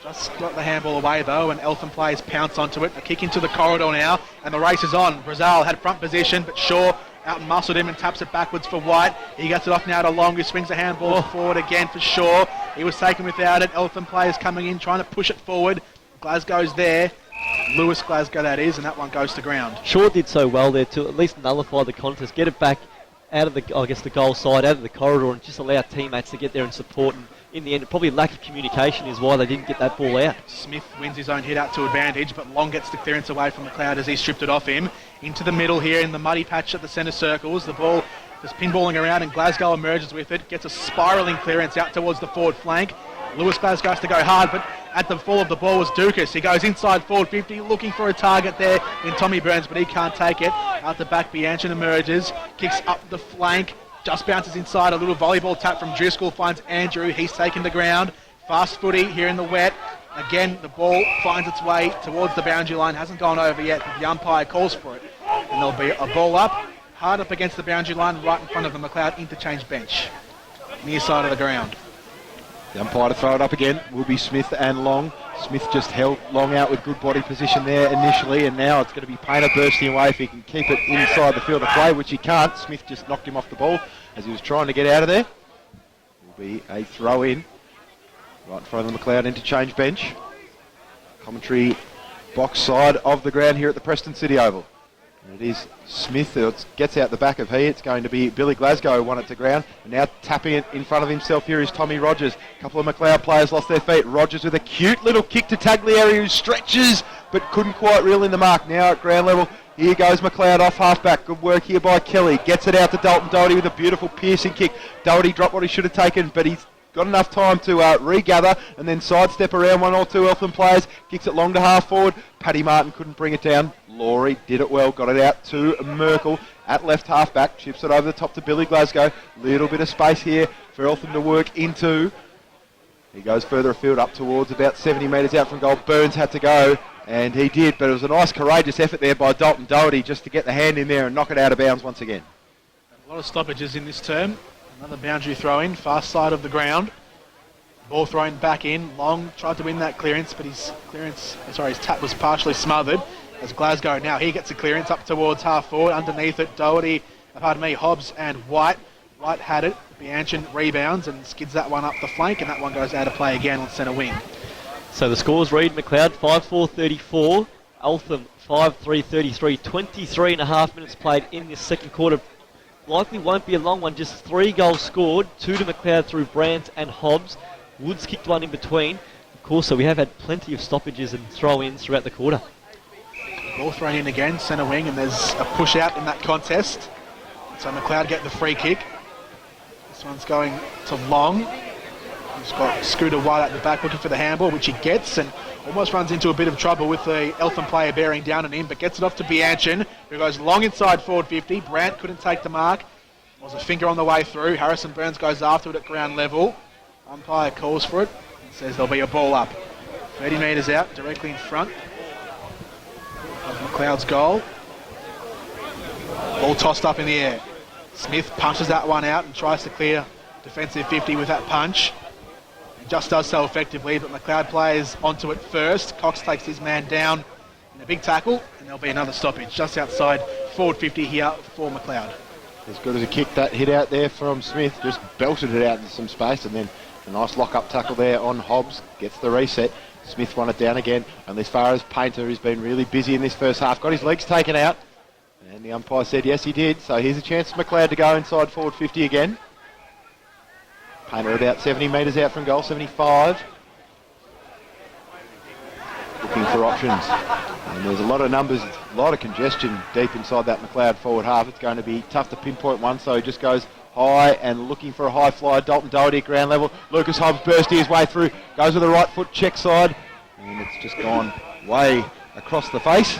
Just got the handball away though, and Eltham players pounce onto it. A kick into the corridor now, and the race is on. Brazil had front position, but Shaw out and muscled him and taps it backwards for White. He gets it off now to Long, who swings the handball forward again for Shaw. He was taken without it. Eltham players coming in, trying to push it forward. Glasgow's there. Lewis Glasgow that is, and that one goes to ground. Shaw did so well there to at least nullify the contest, get it back out of the, I guess, the goal side, out of the corridor, and just allow teammates to get there and support. And in the end, probably lack of communication is why they didn't get that ball out. Smith wins his own hit out to advantage, but Long gets the clearance away from Macleod as he stripped it off him. Into the middle here in the muddy patch at the centre circles. The ball is pinballing around and Glasgow emerges with it, gets a spiralling clearance out towards the forward flank. Lewis Glasgow has to go hard, but at the fall of the ball was Dukas. He goes inside forward 50, looking for a target there in Tommy Burns, but he can't take it. Out the back, Bianchin emerges, kicks up the flank, just bounces inside. A little volleyball tap from Driscoll finds Andrew. He's taken the ground. Fast footy here in the wet. Again, the ball finds its way towards the boundary line. Hasn't gone over yet, but the umpire calls for it. And there'll be a ball up, hard up against the boundary line, right in front of the Macleod interchange bench, near side of the ground. The umpire to throw it up again will be Smith and Long. Smith just held Long out with good body position there initially, and now it's going to be Painter bursting away if he can keep it inside the field of play, which he can't. Smith just knocked him off the ball as he was trying to get out of there. Will be a throw in right in front of the Macleod interchange bench. Commentary box side of the ground here at the Preston City Oval. And it is Smith who gets out the back of he. It's going to be Billy Glasgow who won it to ground. And now tapping it in front of himself here is Tommy Rogers. A couple of Macleod players lost their feet. Rogers with a cute little kick to Taglieri, who stretches but couldn't quite reel in the mark. Now at ground level, here goes Macleod off halfback. Good work here by Kelly. Gets it out to Dalton Doherty with a beautiful piercing kick. Doherty dropped what he should have taken, but he's got enough time to regather and then sidestep around one or two Eltham players. Kicks it long to half forward. Paddy Martin couldn't bring it down. Laurie did it well, got it out to Merkel at left halfback. Chips it over the top to Billy Glasgow. Little bit of space here for Eltham to work into. He goes further afield up towards about 70 metres out from goal. Burns had to go, and he did, but it was a nice courageous effort there by Dalton Doherty just to get the hand in there and knock it out of bounds once again. A lot of stoppages in this term. Another boundary throw in, far side of the ground. Ball thrown back in. Long tried to win that clearance, but his tap was partially smothered. As Glasgow now, he gets a clearance up towards half forward. Underneath it, Hobbs and White. White had it. Bianchin rebounds and skids that one up the flank, and that one goes out of play again on centre wing. So the scores read: Macleod 5-4-34, Eltham 5-3-33. 23 and a half minutes played in this second quarter. Likely won't be a long one, just 3 goals scored, 2 to Macleod through Brandt and Hobbs. Woods kicked one in between. Of course, so we have had plenty of stoppages and throw-ins throughout the quarter. Ball thrown in again, centre wing, and there's a push out in that contest. So Macleod get the free kick. This one's going to Long. He's got Scooter White at the back looking for the handball, which he gets, and almost runs into a bit of trouble with the Eltham player bearing down on him, but gets it off to Bianchin, who goes long inside forward 50. Brandt couldn't take the mark. Was a finger on the way through. Harrison Burns goes after it at ground level. Umpire calls for it and says there'll be a ball up. 30 metres out, directly in front of Macleod's goal. Ball tossed up in the air. Smith punches that one out and tries to clear defensive 50 with that punch. He just does so effectively, but Macleod players onto it first. Cox takes his man down in a big tackle, and there'll be another stoppage just outside forward 50 here for Macleod. As good as a kick, that hit out there from Smith, just belted it out into some space, and then a nice lock-up tackle there on Hobbs. Gets the reset. Smith won it down again. And as far as Painter, who's been really busy in this first half, got his legs taken out. And the umpire said yes, he did. So here's a chance for Macleod to go inside forward 50 again. Painter about 70 metres out from goal, 75. Looking for options. And there's a lot of numbers, a lot of congestion deep inside that Macleod forward half. It's going to be tough to pinpoint one, so he just goes high and looking for a high flyer. Dalton Doherty at ground level. Lucas Hobbs bursting his way through. Goes with the right foot, check side. And it's just gone way across the face.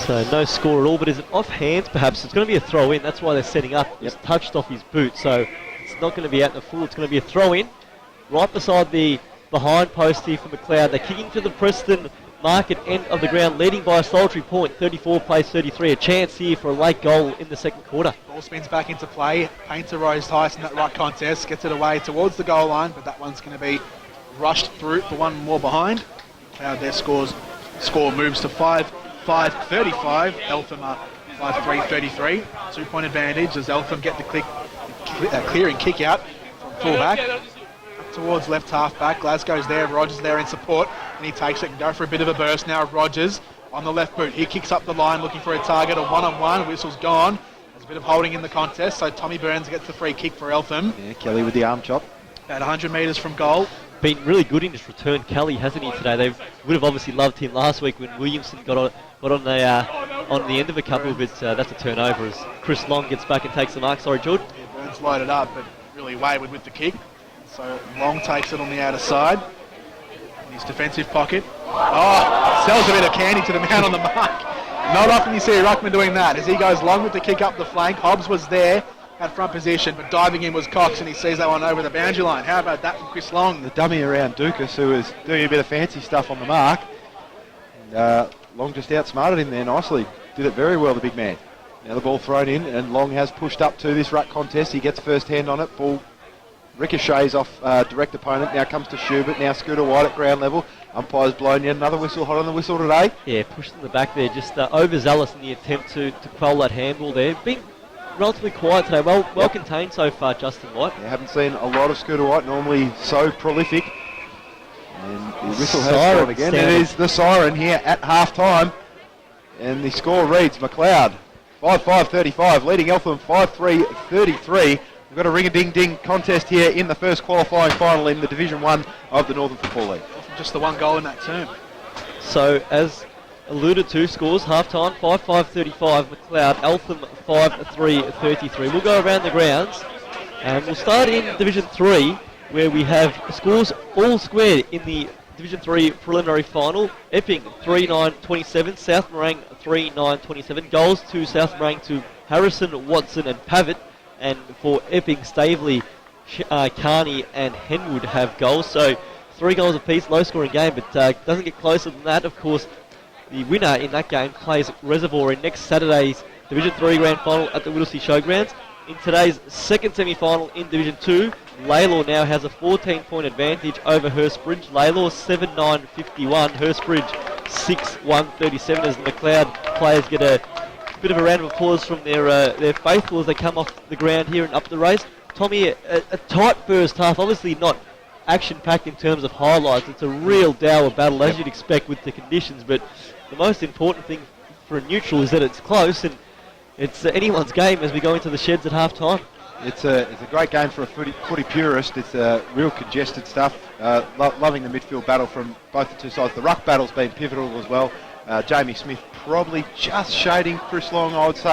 So no score at all, but is it off hands perhaps? It's going to be a throw in, that's why they're setting up. It's touched off his boot, so it's not going to be out in the full, it's going to be a throw in. Right beside the behind post here for Macleod. They're kicking to the Preston Market end of the ground, leading by a solitary point, 34 plays 33. A chance here for a late goal in the second quarter. Ball spins back into play. Painter rose highest in that right contest. Gets it away towards the goal line, but that one's going to be rushed through for one more behind. Macleod, their score moves to 5-5-35. Eltham are 5-3-33. 2-point advantage as Eltham get the clearing kick out from fullback. Towards left half back. Glasgow's there, Rogers there in support, and he takes it and go for a bit of a burst now. Rogers on the left boot. He kicks up the line looking for a target, a one-on-one. Whistle's gone. There's a bit of holding in the contest, so Tommy Burns gets the free kick for Eltham. Yeah, Kelly with the arm chop. About 100 metres from goal. Been really good in his return, Kelly, hasn't he, today? They would have obviously loved him last week when Williamson got on the end of a couple, but that's a turnover as Chris Long gets back and takes the mark. Sorry, George. Yeah, Burns loaded up, but really wayward with the kick. So Long takes it on the outer side. In his defensive pocket. Oh, sells a bit of candy to the man on the mark. Not often you see a ruckman doing that. As he goes long with the kick up the flank. Hobbs was there at front position, but diving in was Cox, and he sees that one over the boundary line. How about that from Chris Long? The dummy around Dukas, who was doing a bit of fancy stuff on the mark. And, Long just outsmarted him there nicely. Did it very well, the big man. Now the ball thrown in, and Long has pushed up to this ruck contest. He gets first hand on it. Ball ricochets off direct opponent. Now comes to Schubert. Now Scooter White at ground level. Umpire's blown yet another whistle. Hot on the whistle today. Yeah, pushed in the back there. Just overzealous in the attempt to quell that handball there. Being relatively quiet today. Well contained so far, Justin White. Yeah, haven't seen a lot of Scooter White. Normally so prolific. And the whistle has Siren gone again. sounded. It is the siren here at half time. And the score reads Macleod 5-5-35, leading Eltham 5-3-33. We've got a ring-a-ding-ding contest here in the first qualifying final in the Division 1 of the Northern Football League. Just the one goal in that term. So, as alluded to, scores half-time, 5-5-35, Macleod, Eltham 5-3-33. We'll go around the grounds, and we'll start in Division 3, where we have scores all squared in the Division 3 preliminary final. Epping 3-9-27, South Morang 3-9-27. Goals to South Morang to Harrison, Watson and Pavitt. And for Epping, Staveley, Carney and Henwood have goals. So 3 goals apiece, low scoring game, but doesn't get closer than that. Of course, the winner in that game plays Reservoir in next Saturday's Division 3 grand final at the Whittlesea Showgrounds. In today's second semi-final in Division 2, Laylaw now has a 14-point advantage over Hurstbridge. Laylaw 7-9-51, Hurstbridge 6-1-37 as the Macleod players get a bit of a round of applause from their faithful as they come off the ground here and up the race. Tommy, a tight first half, obviously not action-packed in terms of highlights. It's a real dour battle as you'd expect with the conditions, but the most important thing for a neutral is that it's close and it's anyone's game as we go into the sheds at half-time. It's a great game for a footy purist. It's real congested stuff. Loving the midfield battle from both the two sides. The ruck battle's been pivotal as well. Jamie Smith probably just shading Chris Long, I would say.